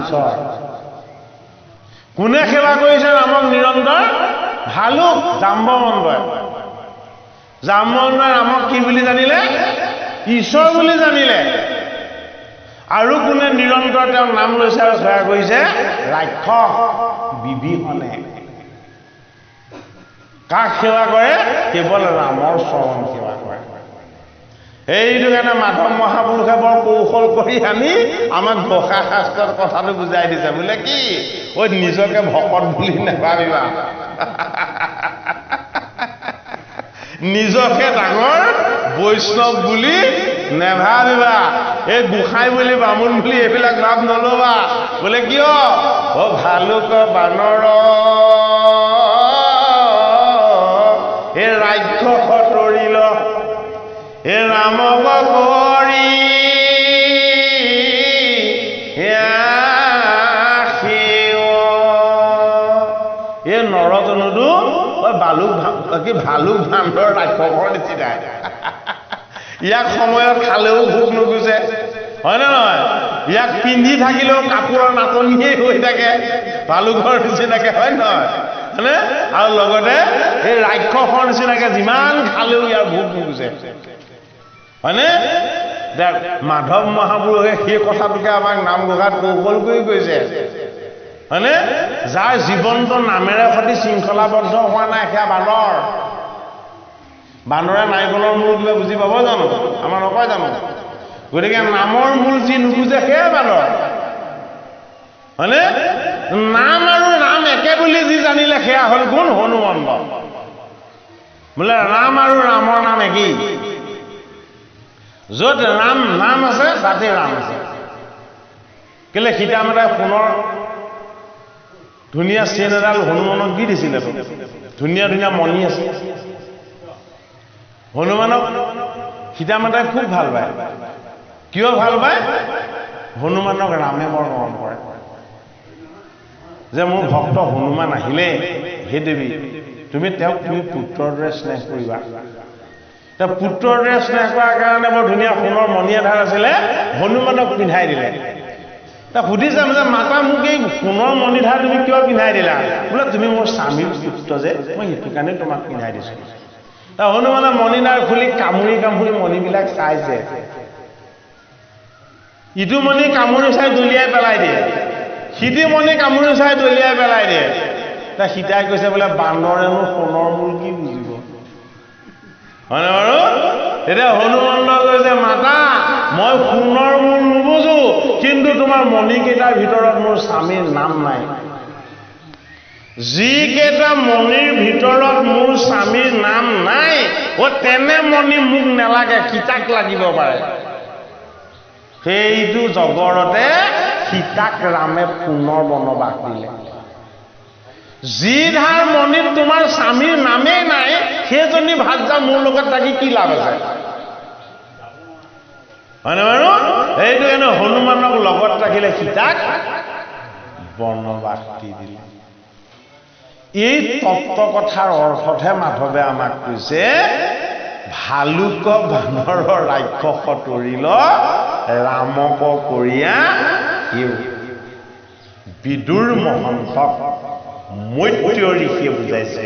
ঈশ্বৰ কোনে সেৱা কৰিছে ৰামক নিৰন্তৰ ভালুক জাম্বৱন্তই ৰামক কি বুলি জানিলে ঈশ্বৰ বুলি জানিলে আৰু কোনে নিৰন্তৰ তেওঁৰ নাম লৈছে আৰু সেৱা কৰিছে ৰাক্ষস বিভীষণে কাক সেৱা কৰে কেৱল ৰামৰ চৰণ সেৱা কৰে এইটো কাৰণে মাধৱ মহাপুৰুষে বৰ কৌশল কৰি আনি আমাক ঘোষা শাস্ত্ৰত কথাটো বুজাই দিছে বোলে কি ঐ নিজকে ভকত বুলি নেভাবিবা নিজকে ডাঙৰ বৈষ্ণৱ বুলি নেভাবিবা এই গোসাঁই বুলি বামুণ বুলি এইবিলাক ভাৱ নলবা বোলে কিয় অ ভালুক বানৰ এই ৰাক্ষস তৰিল এই ৰামক কৰি এই নৰতনুটো ভালুক ভাণ্ডৰ ৰাক্ষসৰ নিচিনাই ইয়াক সময়ত খালেও ভোক নুগুচে হয় নে নহয় ইয়াক পিন্ধি থাকিলেও কাপোৰৰ নাটনিয়েই হৈ থাকে ভালুকৰ নিচিনাকে হয় নহয় হয়নে আৰু লগতে এই ৰাক্ষসৰ নিচিনাকে যিমান খালেও ইয়াৰ ভোক নুগুচে হয়নে মাধৱ মহাপুৰুষে সেই কথাটোকে আমাক নামঘোষাত কৌশল কৰি কৈছে হয়নে যাৰ জীৱনটো নামেৰে সৈতে শৃংখলাবদ্ধ হোৱা নাই সেয়া বান্দৰে নাৰিকলৰ মূল কিবা বুজি পাব জানো আমাৰ নকয় জানো গতিকে নামৰ মূল যি নুবুজে সেয়া বান্দৰ হয়নে নাম আৰু ৰাম একে বুলি যি জানিলে সেয়া হ'ল কোন হনুমন্ত বোলে ৰাম আৰু ৰামৰ নাম একেই য'ত ৰাম নাম আছে তাতে ৰাম আছে কেলে সীতামাতাই সোণৰ ধুনীয়া চেইন এডাল হনুমানক দি দিছিলে ধুনীয়া ধুনীয়া মণি আছে হনুমানক সীতামাতাই খুব ভাল পায় কিয় ভাল পায় হনুমানক ৰামে বৰ মৰম কৰে যে মোৰ ভক্ত হনুমান আহিলে হে দেৱী তুমি তেওঁক তুমি পুত্ৰৰ দৰে স্নেহ কৰিবা তেওঁ পুত্ৰৰ দৰে স্নেহ কৰাৰ কাৰণে বৰ ধুনীয়া সোণৰ মণি এডাল আছিলে হনুমানক পিন্ধাই দিলে সুধিছে যে মাতা মোক এই সোণৰ মণিধাৰ তুমি কিয় পিন্ধাই দিলা বোলে তুমি মোৰ স্বামীৰ পুত্ৰ যে মই সেইটো কাৰণে তোমাক পিন্ধাই দিছো হনুমানে মণিধাৰ খুলি কামুৰি কামুৰি মণিবিলাক চাইছে ইটো মণি কামুৰি চাই দলিয়াই পেলাই দিয়ে সিটো মণি কামুৰি চাই দলিয়াই পেলাই দিয়ে সীতাই কৈছে বোলে বান্দৰেনো সোণৰ মূল কি বুজিব হয়নে বাৰু এতিয়া হনুমন্ত কৈছে মাতা মই সোণৰ মূল নুবুজো কিন্তু তোমাৰ মণিকেইটাৰ ভিতৰত মোৰ স্বামীৰ নাম নাই যিকেইটা মণিৰ ভিতৰত মোৰ স্বামীৰ নাম নাই তেনে মণি মোক নেলাগে সীতাক লাগিব পাৰে সেইটো জগৰতে সীতাক ৰামে পুনৰ বনবাস দিলে যিধাৰ মণিত তোমাৰ স্বামীৰ নামেই নাই সেইজনী ভাৰ্যা মোৰ লগত থাকি কি লাভ আছে হয়নে বাৰু এইটো কাৰণে হনুমানক লগত ৰাখিলে সীতাক বনবাস দি দিলে এই তত্ত্ব কথাৰ অৰ্থতহে মাধৱে আমাক কৈছে ভালুক বানৰ ৰাক্ষস তৰিল ৰামক কৰিয়া বিদুৰ মহন্তক মৈত্য ঋষিয়ে বুজাইছে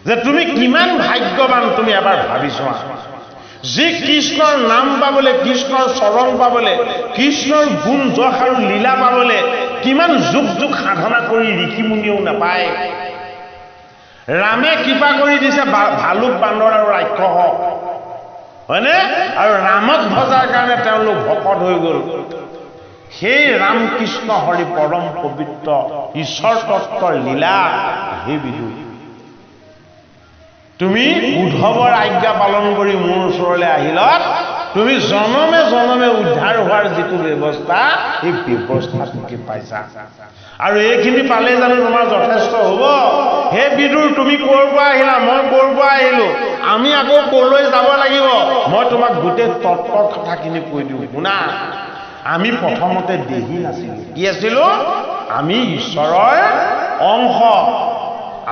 যে তুমি কিমান ভাগ্যৱান তুমি এবাৰ ভাবি চোৱা যি কৃষ্ণৰ নাম পাবলৈ কৃষ্ণৰ চৰণ পাবলৈ কৃষ্ণৰ গুণ যশ আৰু লীলা পাবলৈ কিমান যুগ যুগ সাধনা কৰি ঋষি মুনিয়েও নাপায় ৰামে কৃপা কৰি দিছে ভালুক বান্দৰ আৰু ৰাক্ষসক হয়নে আৰু ৰামক ভজাৰ কাৰণে তেওঁলোক ভকত হৈ গ'ল সেই ৰামকৃষ্ণ হৰি পৰম পবিত্ৰ ঈশ্বৰ তত্ত্বৰ লীলা হে বিদুৰ তুমি উদ্ধৱৰ আজ্ঞা পালন কৰি মোৰ ওচৰলৈ আহিলত তুমি জনমে জনমে উদ্ধাৰ হোৱাৰ যিটো ব্যৱস্থা এই ব্যৱস্থা তুমি পাইছা আৰু এইখিনি পালে জানো তোমাৰ যথেষ্ট হ'ব হে বিদুৰ তুমি ক'ৰ পৰা আহিলা মই ক'ৰ পৰা আহিলো আমি আকৌ ক'লৈ যাব লাগিব মই তোমাক গোটেই তত্ত্বৰ কথাখিনি কৈ দিওঁ শুনা আমি প্ৰথমতে দেহি নাছিলো কি আছিলো আমি ঈশ্বৰৰ অংশ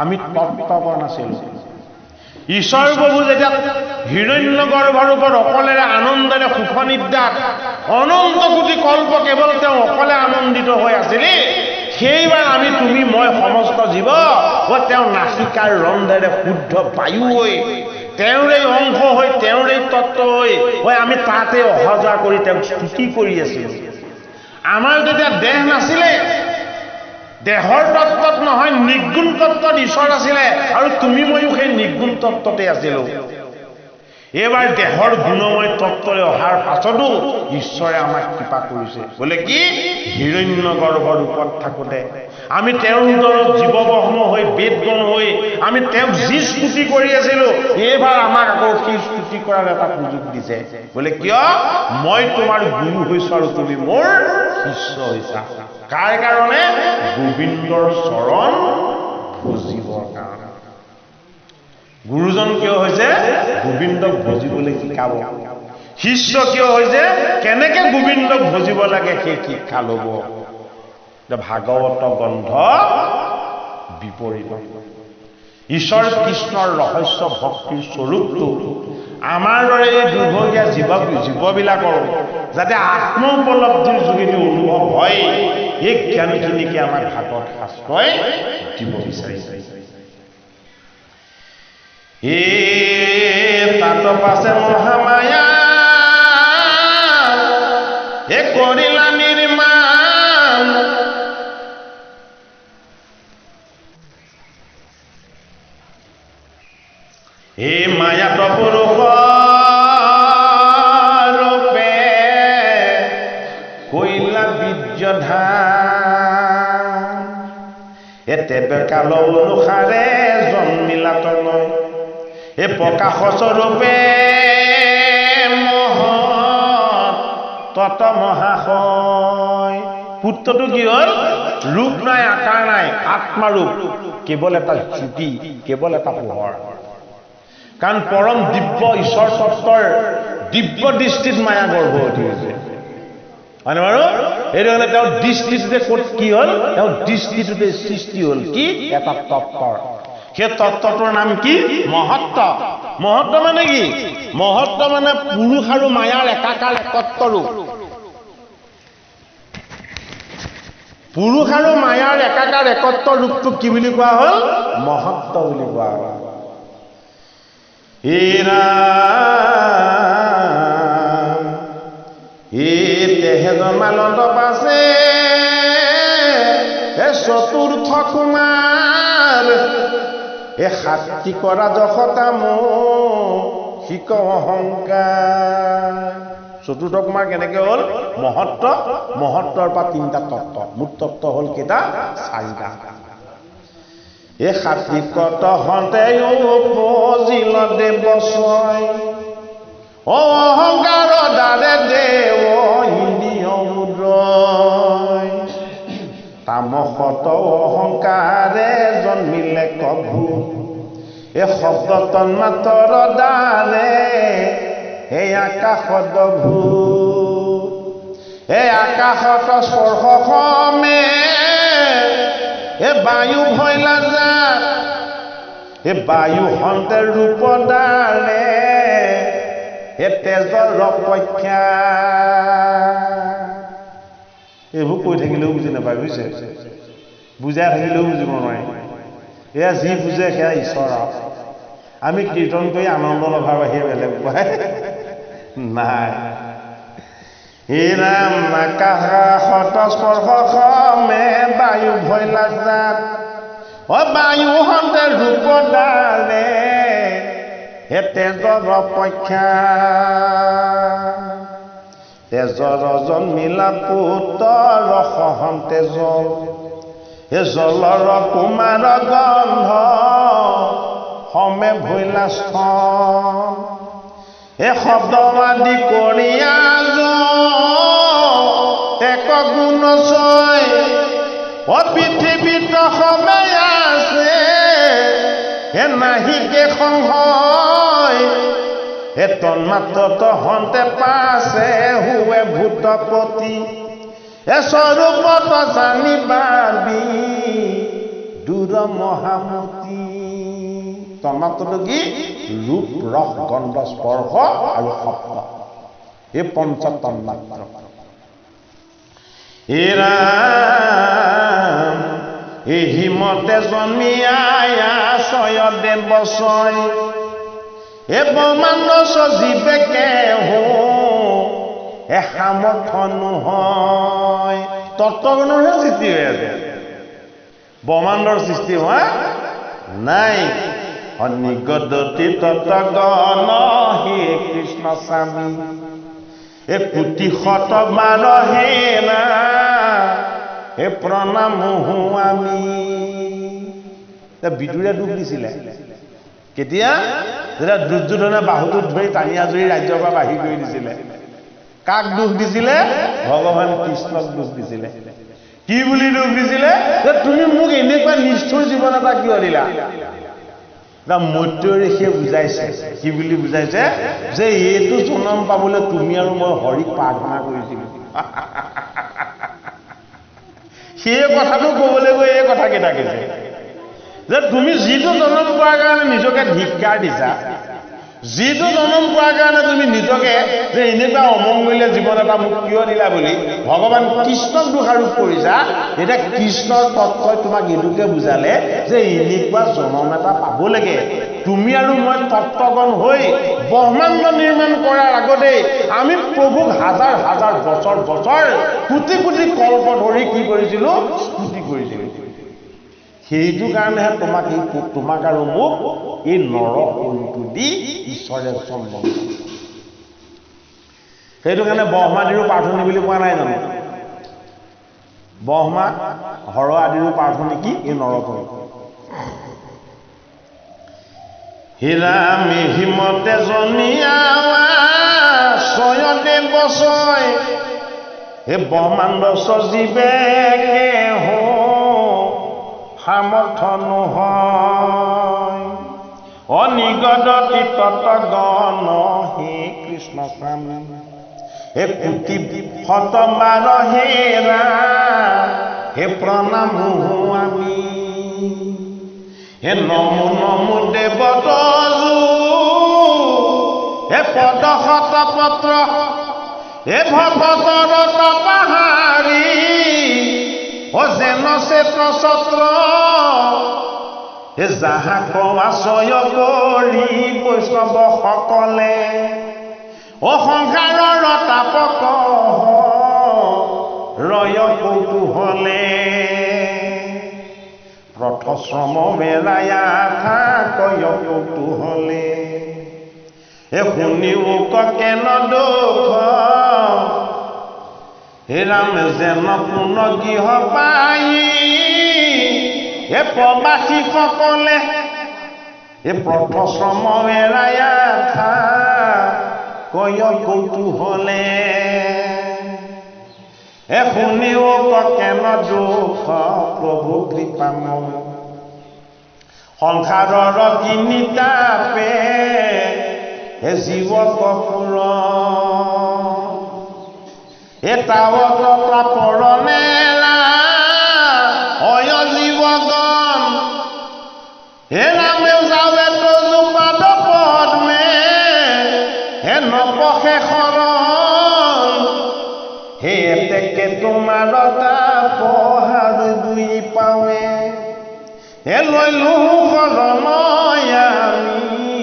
আমি তত্ত্বজ্ঞ নাছিলো ঈশ্বৰ প্ৰভু যেতিয়া হিৰণ্যগৰ্ভৰ ওপৰত অকলেৰে আনন্দেৰে সুখ নিদ্ৰাত অনন্ত কোটি কল্প কেৱল তেওঁ অকলে আনন্দিত হৈ আছিলে, সেইবাৰ আমি তুমি মই সমস্ত জীৱ তেওঁ নাসিকাৰ ৰন্ধেৰে শুদ্ধ বায়ু হৈ তেওঁৰে অংশ হৈ তেওঁৰে তত্ত্ব হৈ আমি তাতে অহা যোৱা কৰি তেওঁক স্তুতি কৰি আছিলোঁ। আমাৰ যেতিয়া দেহ নাছিলে, দেহৰ তত্ত্বত নহয় নিৰ্গুণ তত্ত্বত ঈশ্বৰ আছিলে, আৰু তুমি ময়ো সেই নিৰ্গুণ তত্ত্বতে আছিলোঁ। এইবাৰ দেহৰ গুণময় তত্ত্বৰে অহাৰ পাছতো ঈশ্বৰে আমাক কৃপা কৰিছে। বোলে কি হিৰণ্যগৰ্ভৰ ৰূপত থাকোঁতে আমি তেওঁৰ ওচৰত জীৱবহ্ম হৈ বেদগণ হৈ আমি তেওঁক যি স্তুতি কৰি আছিলোঁ, এইবাৰ আমাক আকৌ সেই স্তুতি কৰাৰ এটা সুযোগ দিছে। বোলে কিয়? মই তোমাৰ গুৰু হৈছোঁ আৰু তুমি মোৰ শিষ্য হৈছা। কাৰ কাৰণে? গোবিন্দৰ চৰণ ভজিবৰ কাৰণে। গুৰুজন কিয় হৈছে? গোবিন্দক ভজিবলৈ শিকাব। শিষ্য কিয় হৈছে? কেনেকে গোবিন্দক ভজিব লাগে সেই শিক্ষা ল'ব। ভাগৱত গ্ৰন্থ বিপৰীত। ঈশ্বৰ কৃষ্ণৰ ৰহস্য ভক্তিৰ স্বৰূপটো আমাৰ দৰে এই দুৰ্ভগীয়া জীৱবিলাকৰ যাতে আত্ম উপলব্ধিৰ যোগেদি অনুভৱ হয়, এই জ্ঞানখিনিকে আমাৰ ভাগৱত শাস্ত্ৰই দিব বিচাৰিছে। তাত পাছে মহামায়া কৰিলা নিৰ্মাণ, মায়াত পুৰুষ ৰূপে কৈলা বীৰ্যধান, তেবে কাল অনুসাৰে জন্মিলা তনয়, প্ৰকাশ স্বৰূপে মহৎ তত মহাশয়। পুত্ৰটো কি হ'ল? ৰূপ নাই, আকাৰ নাই, আত্মাৰূপ, কেৱল এটা জ্যোতি, কেৱল এটা পোহৰ। কাৰণ পৰম দিব্য ঈশ্বৰ তত্ত্বৰ দিব্য দৃষ্টিত মায়া গৰ্ভৱতী হৈছে, হয়নে বাৰু? এইটো কাৰণে তেওঁৰ দৃষ্টিটোতে ক'ত কি হ'ল? তেওঁৰ দৃষ্টিটোতে সৃষ্টি হ'ল কি? এটা তত্ত্বৰ। সেই তত্ত্বটোৰ নাম কি? মহত্ব। মহত্ব মানে কি? মহত্ব মানে পুৰুষ আৰু মায়াৰ একাকাৰ একত্ব ৰূপ। পুৰুষ আৰু মায়াৰ একাকাৰ একত্ব ৰূপটো কি বুলি কোৱা হ'ল? মহত্ব বুলি কোৱা হ'ল। তেহে জন্মালন্ত পাছে চতুৰ্থ কুমাৰ, শাস্তি কৰা যশতা শিক অহংকাৰ। চতুৰ্থ কুমাৰ কেনেকে হ'ল? মহত্ব, মহত্বৰ পৰা তিনিটা তত্ত্ব, মুঠ তত্ত্ব হ'ল কেইটা? চাৰিটা। সাত্বিকত হতে উপজিল দেৱছয়, অহংকাৰ দ্বাৰে দেৱ ইন্দ্ৰিয়, তামসত অহংকাৰে জন্মিলে কভু, শব্দ তন্মাত্ৰৰ দ্বাৰে আকাশত ভূ, আকাশত স্পৰ্শ সমে বায়ু ভৈলা যাত, বায়ু হন্তে ৰূপ দ্বাৰে তেজৰ ৰপক্ষা। এইবোৰ কৈ থাকিলেও বুজি নাপায়, বুজিছে? বুজাই থাকিলেও বুজিব নোৱাৰে। এয়া যি বুজে সেয়া ঈশ্বৰ। আমি কীৰ্তন কৰি আনন্দ লভাৰ বাহিৰে বেলেগ উপায় নাই। ৰাম আকাশত স্পৰ্শ সমে বায়ু ভৈলা যাত, বায়ু হন্তে ৰূপ দ্বাৰে তেজৰ ৰপক্ষা। তেজৰ জন্মিলা পুত্ৰ সহন্তে জল, জলৰ কুমাৰ গন্ধ সমে ভৈলা স্তন, শব্দ আদি কৰিয়া এক গুণ ছয়, পৃথিৱীত সমে আছে নাহিকে সংশয়, তন্মাত্ৰত হন্তে পাছে হুৱে ভূতপতি, স্বৰূপত জানিবাবি দূৰ মহামতি। তন্মাত্ৰটো কি ৰূপ ৰস গন্ধ স্পৰ্শ আৰু শব্দ এই পঞ্চ তন্মাত্ৰ এৰাম এহি মতে জন্মিয়া ছয়দেৱ বছৰ এ ব্ৰহ্মাণ্ড সজীৱেকে এ সামৰ্থ নহয় তত্ত্বগণৰহে সৃষ্টি হৈ আছে ব্ৰহ্মাণ্ডৰ সৃষ্টি হোৱা নাই অনিগদতি তত্ত্বগণ হে কৃষ্ণ স্বামী এ কোটি শতক বাৰ হেৰা এ প্ৰণাম আমি বিদুৰে দুখ দিছিলে কেতিয়া যেতিয়া দুৰ্যোধনে বাহুটোত ধৰি টানি আজৰি ৰাজ্যৰ পৰা বাহিৰ কৰি দিছিলে কাক দুখ দিছিলে ভগৱান কৃষ্ণক দুখ দিছিলে কি বুলি দুখ দিছিলে যে তুমি মোক এনেকুৱা নিষ্ঠুৰ জীৱন এটা কিয় দিলা মৈত্ৰেয় ঋষিয়ে বুজাইছে কি বুলি বুজাইছে যে এইটো জন্ম পাবলৈ তুমি আৰু মই হৰিক প্ৰাৰ্থনা কৰিছিলো সেই কথাটো ক'বলৈ গৈ এই কথাকেইটা কৈছে যে তুমি যিটো জন্ম পোৱাৰ কাৰণে নিজকে ধিক্কাৰ দিছা যিটো জন্ম পোৱাৰ কাৰণে তুমি নিজকে যে এনেকুৱা অমংগলীয় জীৱন এটা মোক কিয় দিলা বুলি ভগৱান কৃষ্ণক দোষাৰোপ কৰিছা এতিয়া কৃষ্ণৰ তত্ত্বই তোমাক এইটোকে বুজালে যে এনেকুৱা জন্ম এটা পাব লাগে তুমি আৰু মই তত্ত্বগণ হৈ ব্ৰহ্মাণ্ড নিৰ্মাণ কৰাৰ আগতে আমি প্ৰভুক হাজাৰ হাজাৰ বছৰ বছৰ কোটি কোটি কল্প ধৰি কি কৰিছিলো স্তুতি কৰিছিলো সেইটো কাৰণেহে তোমাক আৰু মোক এই নৰ শৰীৰটো দি ঈশ্বৰে জন্ম সেইটো কাৰণে ব্ৰহ্মা আদিৰো প্ৰাৰ্থনী বুলি কোৱা নাই জানো ব্ৰহ্মা হৰ আদিৰো প্ৰাৰ্থনী কি এই নৰশৰীৰ হীৰামি হিমতে জনিয়া ছয়দেৱ বছৰ হে ব্ৰহ্মাণ্ড সজীৱেকে সামৰ্থ নহয় অনিগদতি তত্ত্বগণ হে কৃষ্ণ স্বামী হে কোটি শত বাৰ হেৰা হে প্ৰণাম আমি হে নমো নমো দেৱতজু হে পদ শত পত্ৰ হে ভৱতৰত পাহাৰী ও যেন চেত্ৰ ছত্ৰ হে যাহাক আশ্ৰয় কৰি বৈষ্ণৱ সকলে ও সংসাৰৰ তাপক ৰয় কৌতূহলে প্ৰথশ্ৰম বেলায়া কয় কৌতূহলে এ শুনিও কেন দুখ হে ৰাম যেন পুন গৃহ পাই এ প্ৰবাসী সকলে এ প্ৰথশ্ৰম এৰায়া কয় কৌতূহলে এ শুনিও কেন দুখ প্ৰভু কৃপাময় সংসাৰৰ তিনিতাপে হে জীৱক পুৰ এটাৱত প্ৰাপৰণেৰা অয় জীৱগণ হে ৰামে যাৱে তজু পাদ পদ্মে হে নপষে শৰণ হে এতেকে তোমাৰ পহাৰ দুই পাৱে হে লৈলো শৰণ আমি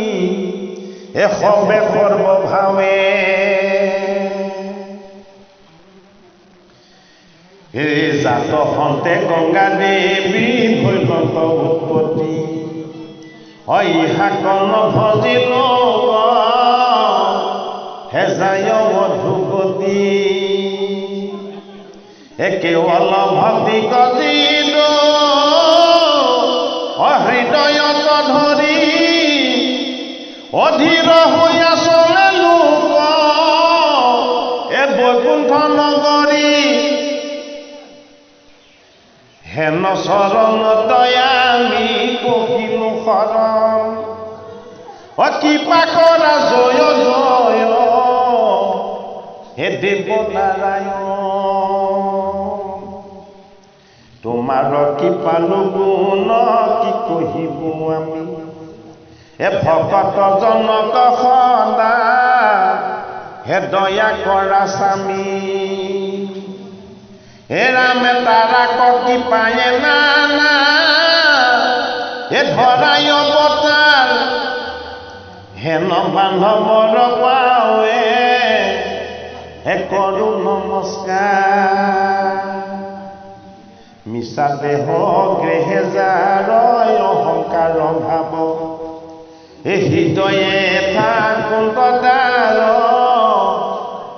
হে সবে সৰ্বভাৱে হে জাত সন্তে গংগা দেৱী ভৈৰৱ উৎপত্তি ইহাকন ভজিল হে যায় মধুপতি হে কেৱল ভক্তি গজিল হৃদয়ত ধৰি অধীৰ হৈ আচলে লোক এ বৈকুণ্ঠ নগৰী হেন চৰণ দয়ামি কহিলো শৰণ কৃপা কৰা জয় জয় হে দেৱ নাৰায়ণ তোমাৰ কৃপালু গুণ কি কহিব আমি ভকত জনক সদা হে দয়া কৰা স্বামী হে ৰামে তাৰা কি পায়ে নানা হে ধৰাই অৱতাৰ হেন বান্ধৱৰ পাৱে হে কৰো নমস্কাৰ মিছা দেহ গৃহে যাৰয় অহংকাৰ ভাৱ হে হৃদয়ে থাকুন তদাৰ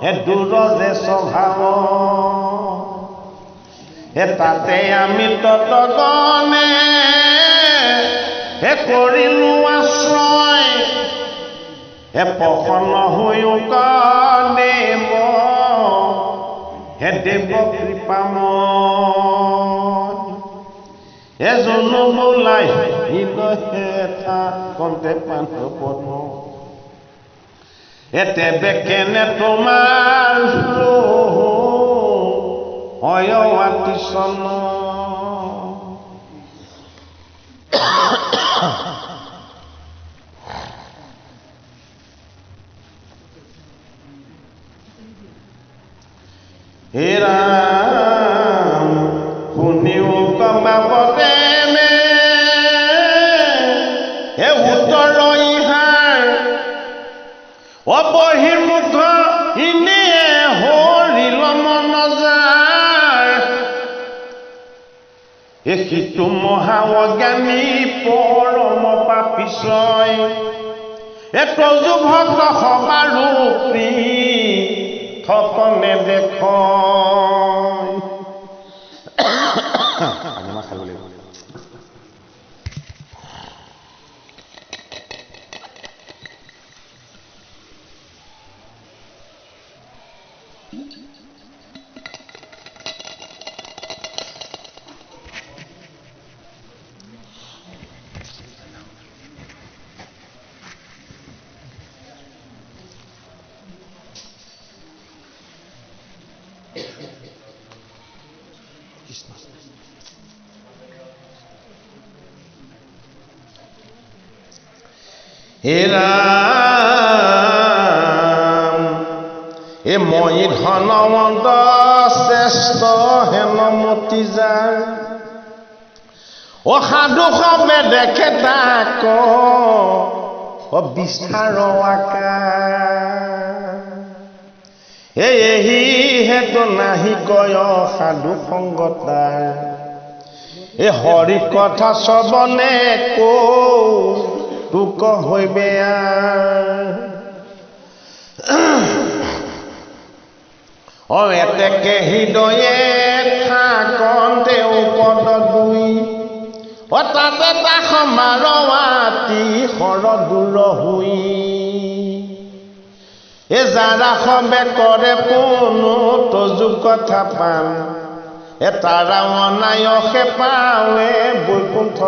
হে দূৰ যে স্বভাৱ হে তাতে আমি ততগণে হে কৰিলো আশ্ৰয় হে প্ৰসন্ন হৈও দেৱ হে দেৱ কৃপাময় হে জনো বোলাই হৃদয়ে থাকন্তে পান্ত পদ্ম হে তেবে কেনে তোমাৰ হয় আতিশন হে ৰাম শুনিও কমাবতে হে উত্তৰ ইহাৰ অবহিৰ্মুখ ইনে হৰিল মন যায় হে সিটো মহা অজ্ঞানী পৰম পাপিছয় হে তজু ভক্ত সবাৰো থকনে দেখ হে ৰাম হে মই ধনৱন্ত শ্ৰেষ্ঠ হেন মতি যাৰ সাধু সবে দেখে তাক বিস্তাৰ আকাৰ এহি হেতু নাহি কয় সাধু সংগতাৰ এ হৰি কথা শ্ৰৱণে তোক হইবে এতেকে হৃদয়ে থাকন্তে পদ দুই তাতে তা সমাৰৱাতি সৰ দূৰ হুই এ যাৰা সবে কৰে কোনো তজু কথা পাম এ তাৰা অনায়সে পাৱে বৈকুণ্ঠ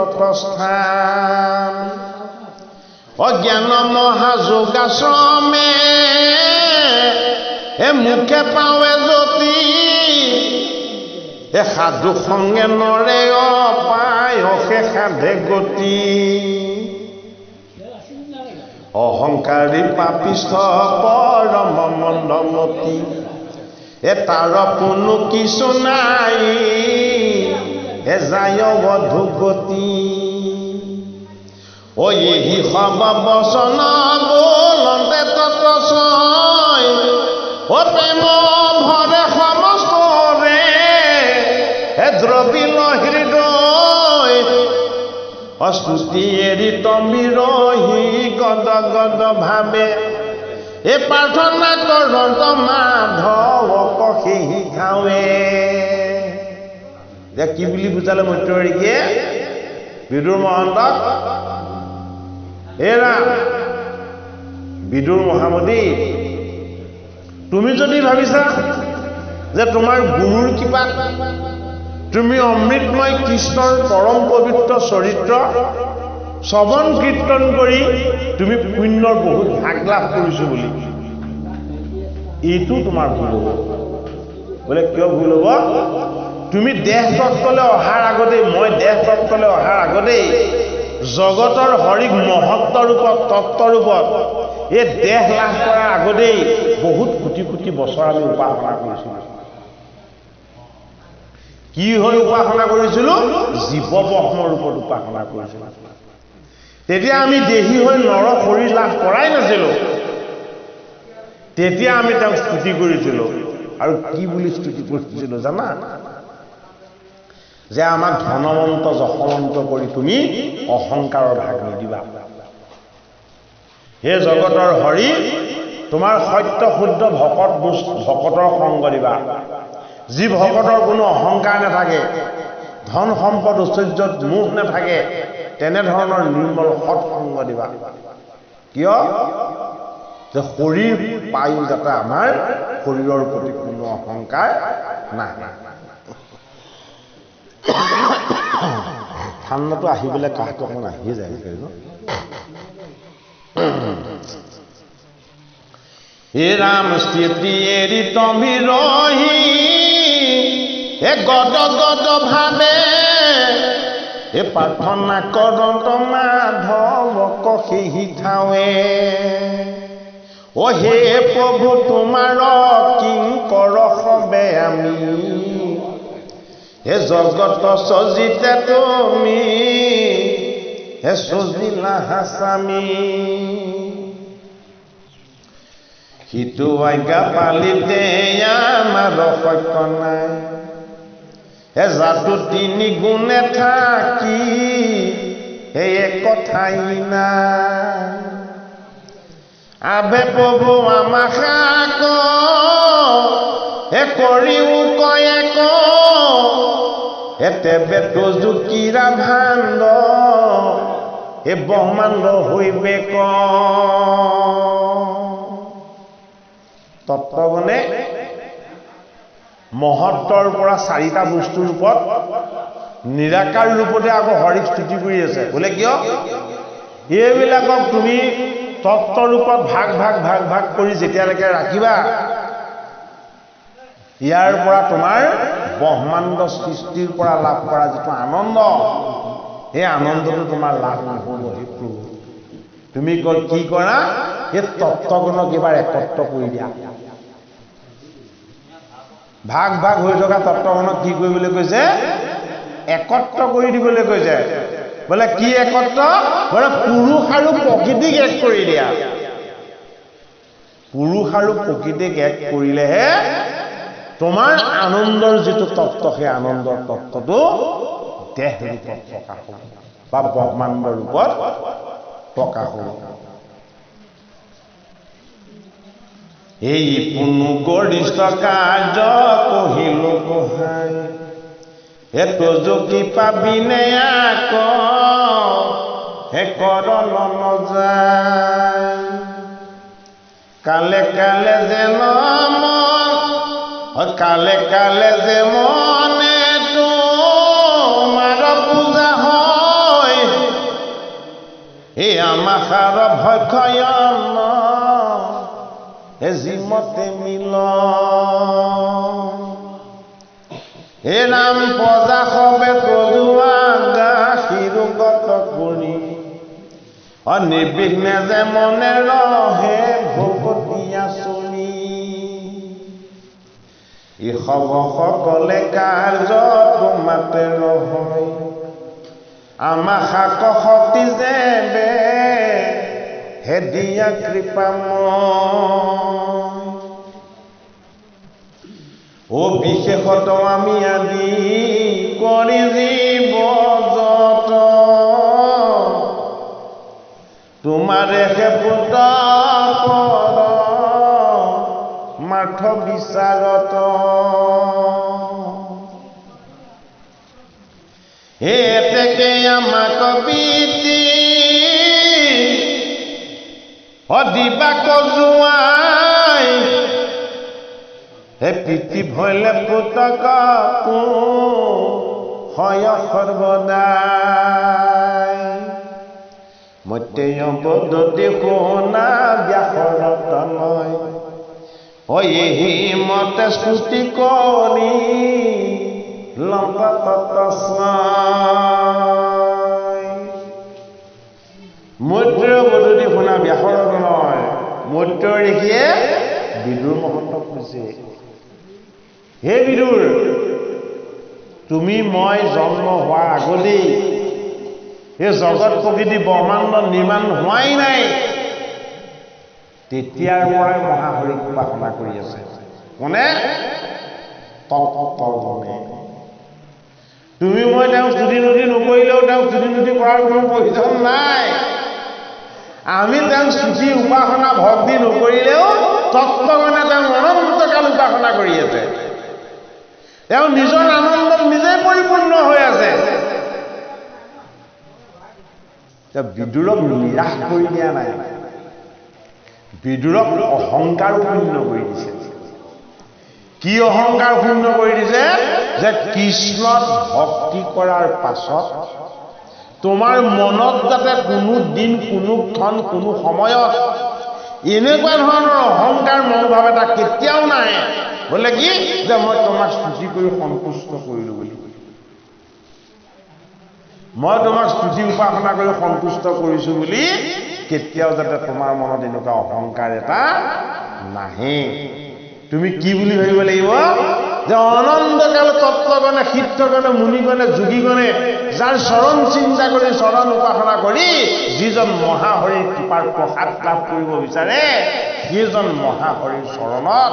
স্থান অজ্ঞান মহাযোগাশ্ৰমে এ মুখে পাৱে জ্যোতি এ সাধু সংগে নৰে অপায়সে সাধে গতি অহংকাৰী পাপিষ্ঠ পৰম মন্দমতি এ তাৰ কোনো কিছু নাই এ যায় অধুগতি এহি সব বচন বোলন্তে তৎসয় প্ৰেম ভৰে সমস্তৰে হে দ্ৰবিল হৃদয় স্তুতি এৰি তমিৰহি গদ গদ ভাবে এ প্ৰাৰ্থনা কৰন্ত মাধৱক সেই গাঁৱে কি বুলি বুজালে মৈত্ৰেয়ীয়ে বিদুৰ মহন্তক এৰা বিদুৰ মহামতি তুমি যদি ভাবিছা যে তোমাৰ গুৰুৰ কৃপাত তুমি অমৃতময় কৃষ্ণৰ পৰম পবিত্ৰ চৰিত্ৰ শ্ৰৱণ কীৰ্তন কৰি তুমি পুণ্যৰ বহুত ভাগ লাভ কৰিছো বুলি, এইটো তোমাৰ ভুল হ'ব। বোলে কিয় ভুল হ'ব? তুমি দেহ তত্ত্বলৈ অহাৰ আগতেই, মই দেহ তত্ত্বলৈ অহাৰ আগতেই জগতৰ হৰিক মহত্ব ৰূপত তত্ত্ব ৰূপত এই দেহ লাভ কৰাৰ আগতেই বহুত কোটি কোটি বছৰ আমি উপাসনা কৰিছিলোঁ। কি হৈ উপাসনা কৰিছিলোঁ? জীৱ ব্ৰহ্ম ৰূপত উপাসনা কৰিছিলোঁ। তেতিয়া আমি দেহী হৈ নৰ শৰীৰ লাভ কৰাই নাছিলোঁ। তেতিয়া আমি তেওঁক স্তুতি কৰিছিলোঁ। আৰু কি বুলি স্তুতি কৰিছিলোঁ জানা? যে আমাক ধনৱন্ত যশৱন্ত কৰি তুমি অহংকাৰৰ ভাগ নিদিবা। হে জগতৰ হৰি, তোমাৰ সত্য শুদ্ধ ভকতৰ সংগ দিবা। যি ভকতৰ কোনো অহংকাৰ নাথাকে, ধন সম্পদ ঐশ্বৰ্যত মোহ নাথাকে, তেনেধৰণৰ নিৰ্মল সৎসংগ দিবা। কিয়? যে শৰীৰ পায়ো যাতে আমাৰ শৰীৰৰ প্ৰতি কোনো অহংকাৰ নাহে। ঠাণ্ডাটো আহি পেলাই কাহটো অকণ আহিয়ে যায়। হে ৰাম স্থিতি এৰি তমি ৰহি, হে গদ গদ ভাবে এ প্ৰাৰ্থনা কৰন্ত মাধৱক সেই ঠাৱে। অ হে প্ৰভু তোমাৰ কিংকৰ সবে আমি, হে জগত সজিতে তুমি হে সজিলা হাসামি। সিটো আজ্ঞা পালিতে আমাৰ সত্য নাই, হে জাতু তিনি গুণে থাকি হে কথাই নাই। আবে প্ৰভু আমাক শাক হে কৰিও কয়ে ক, তেবে তো জুকিৰা ভাণ্ড হে ব্ৰহ্মাণ্ড হৈবে ক। তত্ত্বগণে মহত্বৰ পৰা চাৰিটা বস্তুৰ ৰূপত নিৰাকাৰ ৰূপতে আকৌ হৰিক স্তুতি কৰি আছে। বোলে কিয়? এইবিলাকক তুমি তত্ত্ব ৰূপত ভাগ ভাগ ভাগ ভাগ কৰি যেতিয়ালৈকে ৰাখিবা, ইয়াৰ পৰা তোমাৰ ব্ৰহ্মাণ্ড সৃষ্টিৰ পৰা লাভ কৰা যিটো আনন্দ, সেই আনন্দটো তোমাৰ লাভ নহ'ব। হে প্ৰভু, তুমি কি কৰা? সেই তত্ত্বগণক এবাৰ একত্ৰ কৰি দিয়া। ভাগ ভাগ হৈ থকা তত্ত্বগণক কি কৰিবলৈ কৈছে? একত্ৰ কৰি দিবলৈ কৈছে। বোলে কি একত্ৰ? বোলে পুৰুষ আৰু প্ৰকৃতিক এক কৰি দিয়া। পুৰুষ আৰু প্ৰকৃতিক এক কৰিলেহে তোমাৰ আনন্দৰ যিটো তত্ত্ব, সেই আনন্দৰ তত্ত্বটো দেহ ৰূপত প্ৰকাশ হ'ব বা ব্ৰহ্মাণ্ড ৰূপত প্ৰকাশ হ'ব। এই পুনু গৰিষ্ঠ কাৰ্য কহিলো কোহাই, এটো যোগী পাবিনে আক হে কৰণ নযায়। কালে কালে যে কালে কালে যে মনে তোমাৰ পূজা হয়, এই আমাখাৰ ভক্ষয়ন হে যিমতে মিল। হে নাম পজা সবে তজুৱা গাখীৰ গত কৰি, নিৰ্বিঘ্নে যে মনে ৰহে ভকতীয়া চলি। ইসব সকলে কাৰ্য তোমাতে নহয়, আমা শাক শক্তি যে বে হে দিয়া কৃপাময়। ও বিশেষত আমি আদি কৰি জীৱ যত, তোমাৰে হে পুত পদ মাৰ্থ বিচাৰত। এতেকে আমাক বিতি দিবা কজুৱাই, হে প্ৰীতি ভৈলে পুতক হয় সৰ্বদাই। মত্যয় পদ্ধতি শুনা ব্যাসৰত নয়, এই মতে স্তুতি কৰি লম্বা তত্ত্ব মৈত্ৰেয় বদতি শুনা ব্যাসৰ নহয়, মৈত্ৰেয় ঋষিয়ে বিদুৰ মহন্তক কৈছে, হে বিদুৰ, তুমি মই জন্ম হোৱাৰ আগতেই এই জগত প্ৰকৃতি ব্ৰহ্মাণ্ড নিৰ্মাণ হোৱাই নাই, তেতিয়াৰ পৰাই মহাহৰিক উপাসনা কৰি আছে। কোনে? তত্ত্বগণে। তুমি মই তেওঁক স্তুতি নুতি নকৰিলেও তেওঁক স্তুতি নুতি কৰাৰ কোনো প্ৰয়োজন নাই। আমি তেওঁক স্তুতি উপাসনা ভক্তি নকৰিলেও তত্ত্বগণে তেওঁক অনন্তকাল উপাসনা কৰি আছে। তেওঁ নিজৰ আনন্দত নিজেই পৰিপূৰ্ণ হৈ আছে। বিদুৰক নিৰাশ কৰি দিয়া নাই, বিদুৰক অহংকাৰো শূন্য কৰি দিছে। কি অহংকাৰ শূন্য কৰি দিছে? যে কৃষ্ণত ভক্তি কৰাৰ পাছত তোমাৰ মনত যাতে কোনো দিন, কোনো ক্ষণ, কোনো সময়ত এনেকুৱা ধৰণৰ অহংকাৰ মনোভাৱ এটা কেতিয়াও নাই, বোলে কি যে মই তোমাক স্তুতি কৰি সন্তুষ্ট কৰিলো বুলি, মই তোমাক স্তুতি উপাসনা কৰি সন্তুষ্ট কৰিছো বুলি কেতিয়াও যাতে তোমাৰ মনত এনেকুৱা অহংকাৰ এটা নাহে। তুমি কি বুলি ভাবিব লাগিব? যে অনন্তকাল তত্ত্বগণে, সিদ্ধগণে, মুনিগণে, যোগীগণে যাৰ চৰণ চিন্তা কৰি, চৰণ উপাসনা কৰি যিজন মহাহৰিৰ কৃপাৰ প্ৰসাদ লাভ কৰিব বিচাৰে, সেইজন মহাহৰিৰ চৰণত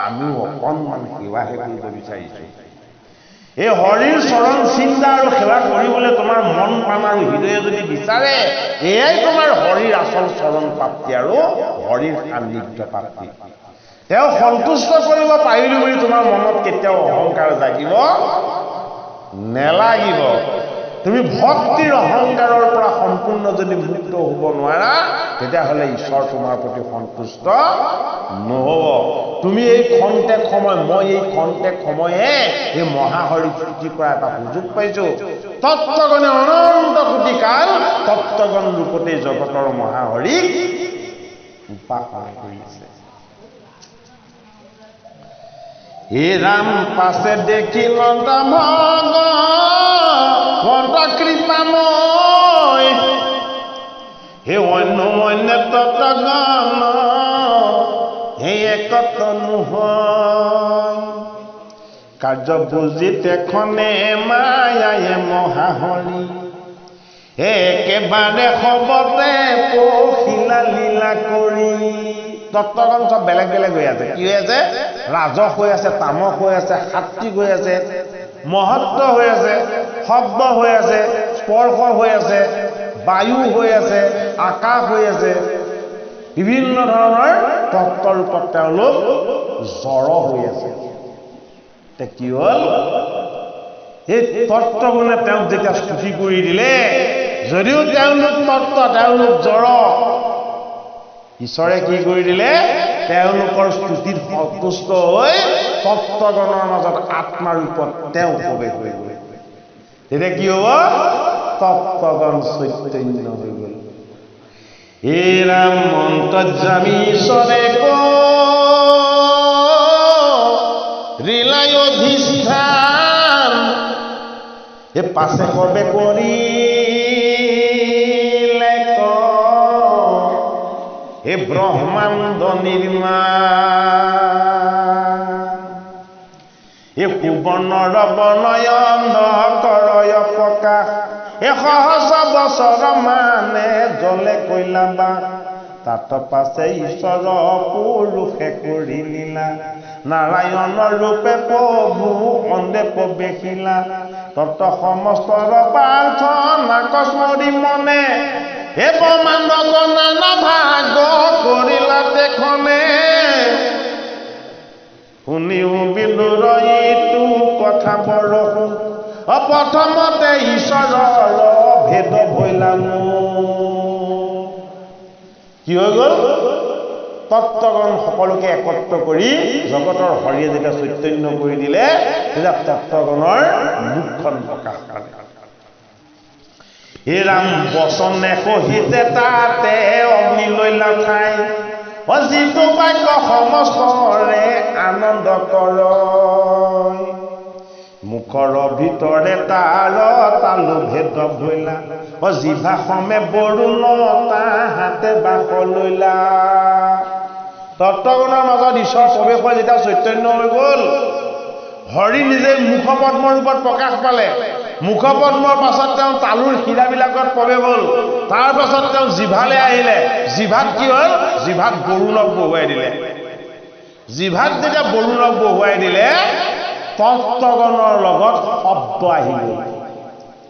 আমিও অকণমান সেৱাহে কৰিব বিচাৰিছো। এই হৰিৰ চৰণ চিন্তা আৰু সেৱা কৰিবলৈ তোমাৰ মন প্ৰাণ আৰু হৃদয়ে যদি বিচাৰে, এয়াই তোমাৰ হৰিৰ আচল চৰণ প্ৰাপ্তি আৰু হৰিৰ সান্নিধ্য প্ৰাপ্তি। তেওঁ সন্তুষ্ট কৰিব পাৰিলো বুলি তোমাৰ মনত কেতিয়াও অহংকাৰ জাগিব নেলাগিব। তুমি ভক্তিৰ অহংকাৰৰ পৰা সম্পূৰ্ণ যদি মুক্ত হ'ব নোৱাৰা, তেতিয়াহ'লে ঈশ্বৰ তোমাৰ প্ৰতি সন্তুষ্ট নহ'ব। তুমি এই খন্তেক সময়, মই এই খন্তেক সময়ে এই মহাহৰিক স্তুতি কৰা এটা সুযোগ পাইছো। তত্ত্বগণে অনন্ত কোটি কাল তত্ত্বগণ ৰূপতে জগতৰ মহাহৰিক উপাসনা কৰি আছে। হে ৰাম পাছে দেখি নন্দ ভগৱন্ত কৃপাময়, হে অন্য অন্য তত্ত্বগণ হে একত নহয়, কাৰ্য বুজি তেখনে মায়ায়ে মহাহৰি, একেবাৰে সবতে পখিলা লীলা কৰি। তত্ত্বগণ চব বেলেগ বেলেগ হৈ আছে। কি হৈ আছে? ৰাজস হৈ আছে, তামস হৈ আছে, সাত্বিক হৈ আছে, মহত্ব হৈ আছে, শব্দ হৈ আছে, স্পৰ্শ হৈ আছে, বায়ু হৈ আছে, আকাশ হৈ আছে, বিভিন্ন ধৰণৰ তত্ত্বৰ ৰূপত তেওঁলোক জড় হৈ আছে। কি হ'ল? এই তত্ত্বগুণে তেওঁক যেতিয়া স্তুতি কৰি দিলে, যদিও তেওঁলোক তত্ত্ব, তেওঁলোক জড়, ঈশ্বৰে কি কৰি দিলে? তেওঁলোকৰ স্তুতিত সন্তুষ্ট হৈ তত্ত্বগণৰ মাজত আত্মা ৰূপত তেওঁ প্ৰৱেশ হৈ গ'ল। তেতিয়া কি হ'ব? তত্ত্বগণ চৈতন্য হৈ গ'ল। হে ৰাম অন্তৰ্যামী ঈশ্বৰে ৰিলাই অধিষ্ঠান, এ পাছে কবে কৰি হে ব্ৰহ্মাণ্ড নিৰ্মাণ, হে সুবৰ্ণৰ বনয়ন কৰয় প্ৰকাশ, হে সহস্ৰ বছৰ মানে জলে কৈলাবা, তাত পাছে ঈশ্বৰ পুৰুষে কৰি লীলা, নাৰায়ণৰ ৰূপে প্ৰভু অন্দে প্ৰৱেশিলা, তত সমস্তৰ প্ৰাৰ্থনা কস্মৰি মনে, হে ব্ৰহ্মাণ্ড নানা ভাগ কৰিলা তেখনে, শুনিও বিদুৰ ইটো কথা বৰ সুখ, প্ৰথমতে ঈশ্বৰৰ ভেদ ভৈলানো। কি হৈ গ'ল? তত্ত্বগণ সকলোকে একত্ৰ কৰি জগতৰ হৰিয়ে যেতিয়া চৈতন্য কৰি দিলে, তেতিয়া তত্ত্বগণৰ মুখখন প্ৰকাশ পালে। হে ৰাম বচনে সহিতে তাতে অগ্নি লৈলা ঠাই, যিটো বাক্য সমস্তৰে আনন্দ কৰ, মুখৰ ভিতৰে তাৰ তালু ভেদ ভৈলা জিভা সমে বৰুণ তাহাতে বাস লৈলা তত্ত্বগুণৰ মাজত ঈশ্বৰ প্ৰৱেশ হৈ যেতিয়া চৈতন্য হৈ গ'ল হৰি নিজে মুখপদ্মৰ ৰূপত প্ৰকাশ পালে মুখপদ্মৰ পাছত তেওঁ তালুৰ শিৰাবিলাকত প্ৰৱেশ হ'ল তাৰ পাছত তেওঁ জিভালে আহিলে জিভাত কি হ'ল জিভাত বৰুণক বহুৱাই দিলে জিভাত যেতিয়া বৰুণক বহুৱাই দিলে তত্ত্বগণৰ লগত শব্দ আহি গ'ল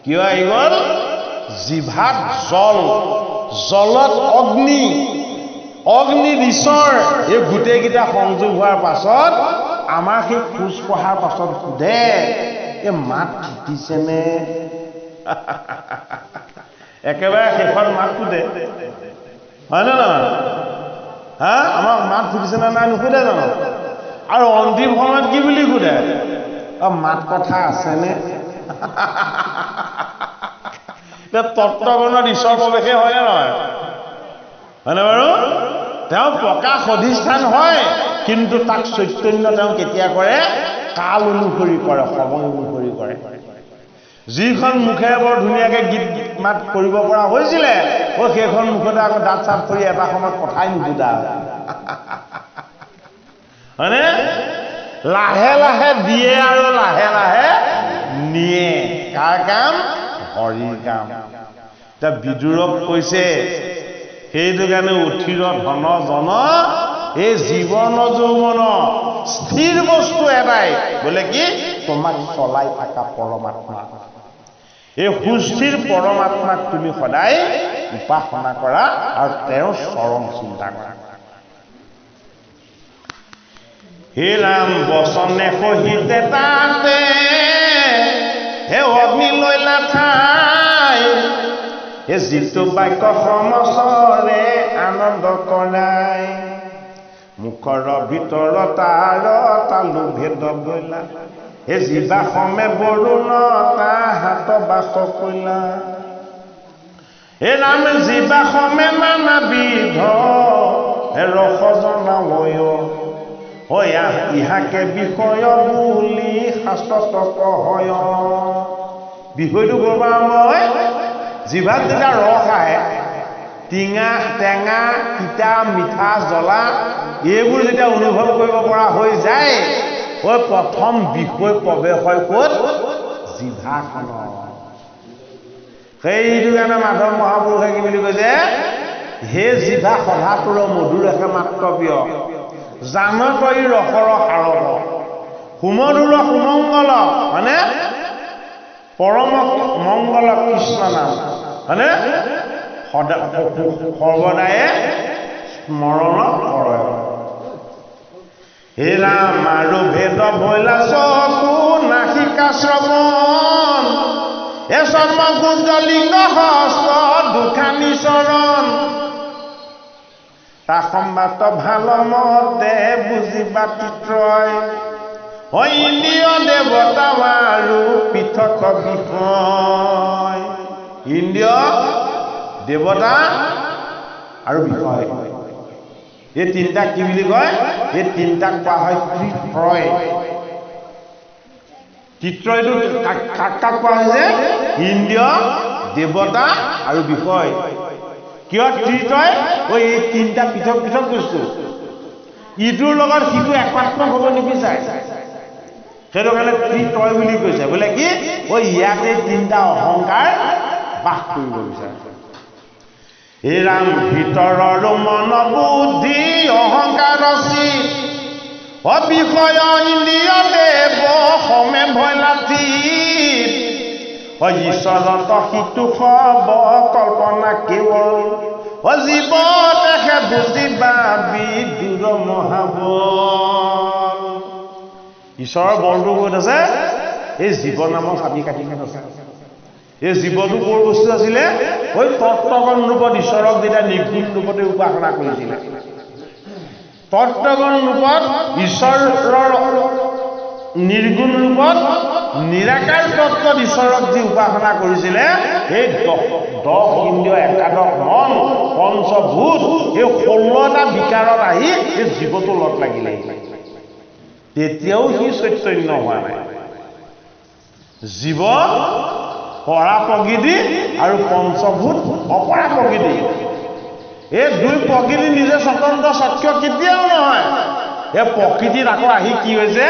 কিয় আহি গ'ল জিভাত জল জলত অগ্নি অগ্নি ঈশ্বৰ এই গোটেইকেইটা সংযোগ হোৱাৰ পাছত আমাৰ সেই খোজ কঢ়াৰ পাছত সোধে এই মাত ফুটিছেনে একেবাৰে শেষত মাত ফুটে হয় নে নহয় হা আমাক মাত ফুটিছেনে নাই নুসুধে জানো আৰু অন্তিম সময়ত কি বুলি সোধে মাত কথা আছেনে তত্ত্বগণত ঈশ্বৰ প্ৰৱেশে হয়নে নহয় হয়নে বাৰু তেওঁ প্ৰকাশ অধিষ্ঠান হয় কিন্তু তাক চৈতন্য তেওঁ কেতিয়া কৰে কাল অনুসৰি কৰে সময় অনুসৰি কৰে যিখন মুখে বৰ ধুনীয়াকৈ গীত মাত কৰিব পৰা হৈছিলে সেইখন মুখতে আকৌ দাঁত চাত কৰি এটা সময়ত কথাই নুসুধা হয়নে লাহে লাহে দিয়ে আৰু লাহে লাহে নিয়ে কাৰ কাম হৰিৰ কাম এতিয়া বিদুৰক কৈছে সেইটো কাৰণে উঠিৰ ধন জন এই জীৱন যৌৱন স্থিৰ বস্তু এটাই বোলে কি তোমাক চলাই থকা পৰমাত্মা এই সুস্থিৰ পৰমাত্মাক তুমি সদায় উপাসনা কৰা আৰু তেওঁৰ চৰণ চিন্তা কৰা হে ৰাম বচনে সহিতে তাতে হে অগ্নি লৈলা ঠাই হে যিটো বাক্য সমচৰে আনন্দ কৰাই মুখৰ ভিতৰত তাৰ তালু ভেদ গলা হে জিভা সমে বৰুণ তাহাত বাস কইলা হে ৰাম জিভা সমে নানা বিধ হে ৰস জনাবয় হয়া ইহাকে বিষয় বুলি শাস্ত্ৰত কয় বিষয়টো কৰবা মই জিভাত যেতিয়া ৰস আহে টেঙা তিতা মিঠা জ্বলা এইবোৰ যেতিয়া অনুভৱ কৰিব পৰা হৈ যায় প্ৰথম বিষয় প্ৰৱেশ হয় ক'ত জিভাখনৰ সেইটো কাৰণে মাধৱ মহাপুৰুষে কি বুলি কৈছে হে জিভা সধাতুৰ মধুৰেখে মাত্ৰ প্ৰিয় জান তই ৰসৰ সাৰৱ সুমধুৰ সুমংগল মানে পৰম মংগল কৃষ্ণ নাম হয়নে সৰ্বদায়ে স্মৰণ কৰে হে ৰাম আৰু ভেদ ভৈলা চকু নাসিকা শ্ৰৱণ এ চৰ্ম কুণ্ডলিঙ্গ হস্ত দুখানি চৰণ তা সম্বাত ভাল মতে বুজিবা তিত্ৰয় হয় ইন্দ্ৰিয় দেৱতা আৰু পৃথক বিষয় ইন্দ্ৰিয় দেৱতা আৰু বিষয় এই তিনিটাক কি বুলি কয় এই তিনিটাক কোৱা হয় ত্ৰিত্ৰয় ত্ৰিত্ৰয়টো কাক কোৱা হৈছে ইন্দ্ৰিয় দেৱতা আৰু বিষয় কিয় ত্ৰিত্ৰয় এই তিনিটা পৃথক পৃথক বস্তু ইটোৰ লগত সিটো একমাত্ৰ হ'ব নিবিচাৰে সেইটো কাৰণে ত্ৰিত্ৰয় বুলি কৈছে বোলে কি ইয়াতে তিনিটা অহংকাৰ বাস কৰিব বিচাৰে হে ৰাম ভিতৰৰ মন বুদ্ধি অহংকাৰ চিত অবিষয় ইন্দ্ৰিয় দেৱ সমে ভৈলাথিত ঈশ্বৰত সিটো সব কল্পনা কেৱল জীৱ দেখে বুজিবা বিদুৰ মহাবল ঈশ্বৰৰ বলটো ক'ত আছে এই জীৱ নামৰ চাবি কাঠিখন আছে এই জীৱটো কৰ বস্তু আছিলে তত্ত্বগণ ৰূপত ঈশ্বৰক যেতিয়া নিৰ্গুণ ৰূপতে উপাসনা কৰিছিলে তত্ত্বগণ ৰূপত ঈশ্বৰৰ নিৰ্গুণ ৰূপত নিৰাকাৰ তত্ত্বত ঈশ্বৰক যি উপাসনা কৰিছিলে এই 10 ইন্দ্ৰিয় একাদশ মন পঞ্চভূত এই 16টা বিকাৰত আহি এই জীৱটো লগ লাগিলে তেতিয়াও সি চৈতন্য হোৱা নাই জীৱ পৰা প্ৰকৃতি আৰু পঞ্চভূত অপৰা প্ৰকৃতি। এই দুই প্ৰকৃতি নিজে স্বতন্ত্ৰ স্বকীয় কেতিয়াও নহয়। এই প্ৰকৃতিত আকৌ আহি কি হৈছে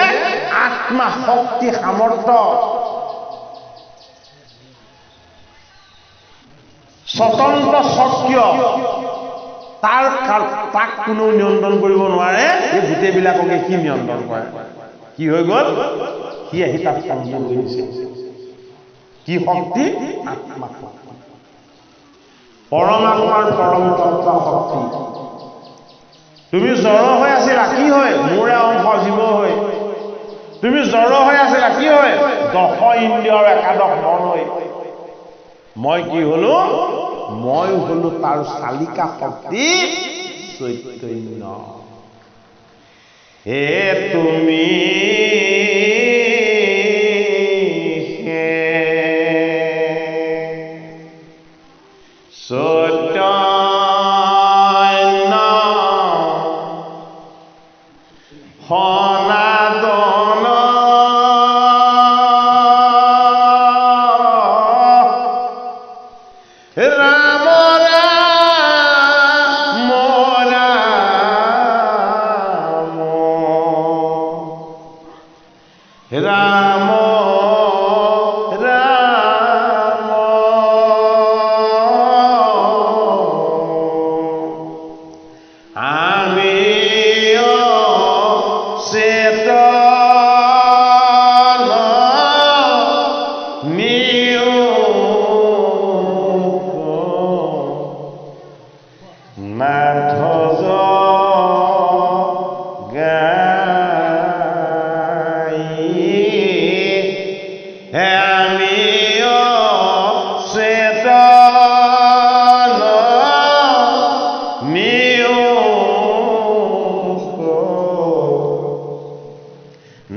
আত্মা শক্তি সামৰ্থ্য স্বতন্ত্ৰ স্বকীয় তাক কোনেও নিয়ন্ত্ৰণ কৰিব নোৱাৰে। এই গোটেইবিলাককে কি নিয়ন্ত্ৰণ কৰে? কি হৈ গ'ল? সি আহি তাত সংযোগ হৈ দিছে। কি শক্তি? আত্মা শক্তি, পৰমাত্মাৰ পৰম তত্ত্ব শক্তি। তুমি জড় হৈ আছিলা, কি হয়? মোৰে অংশ জীৱ হৈ। তুমি জড় হৈ আছিলা, কি হয়? দশ ইন্দ্ৰিয়ৰ একাদশ মন হৈ। মই কি হলো? মই হলো তাৰ চালিকা শক্তি চৈতন্য। হে তুমি চৈতন্য সনাতন ৰাম ৰাম ৰাম ৰাম ৰাম আমি চেতন নাথ গাই আমি চেতন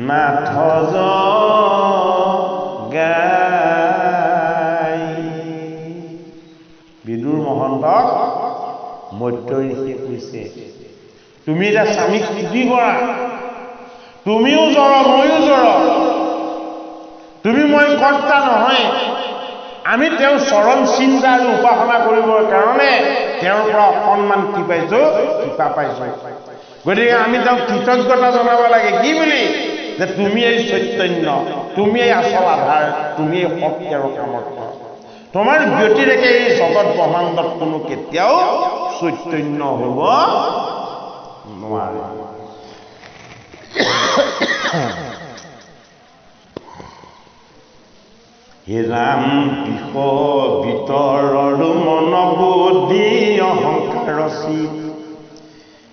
নাথ গাই। বিদুৰ মহন্তক মধ্য ঋষিয়ে কৈছে, তুমি এতিয়া স্বামীক কি কৰা? তুমিও জড়, ময়ো জড়। তুমি মই কৰ্তা নহয়। আমি তেওঁৰ চৰণ চিন্তা আৰু উপাসনা কৰিবৰ কাৰণে তেওঁৰ পৰা অকণমান কি পাইছো? কৃপা পাইছো। গতিকে আমি তেওঁক কৃতজ্ঞতা জনাব লাগে। কি বুলি? যে তুমি এই চৈতন্য, তুমি এই আচল আধাৰ, তুমি এই শক্তি আৰু সামৰ্থ্য। তোমাৰ ব্যতিৰেকে এই জগত ব্ৰহ্মাণ্ডত কোনো কেতিয়াও চৈতন্য হ'ব নোৱাৰে। হে ৰাম বিষ ভিতৰৰ মন বুদ্ধি অহংকাৰ চিত,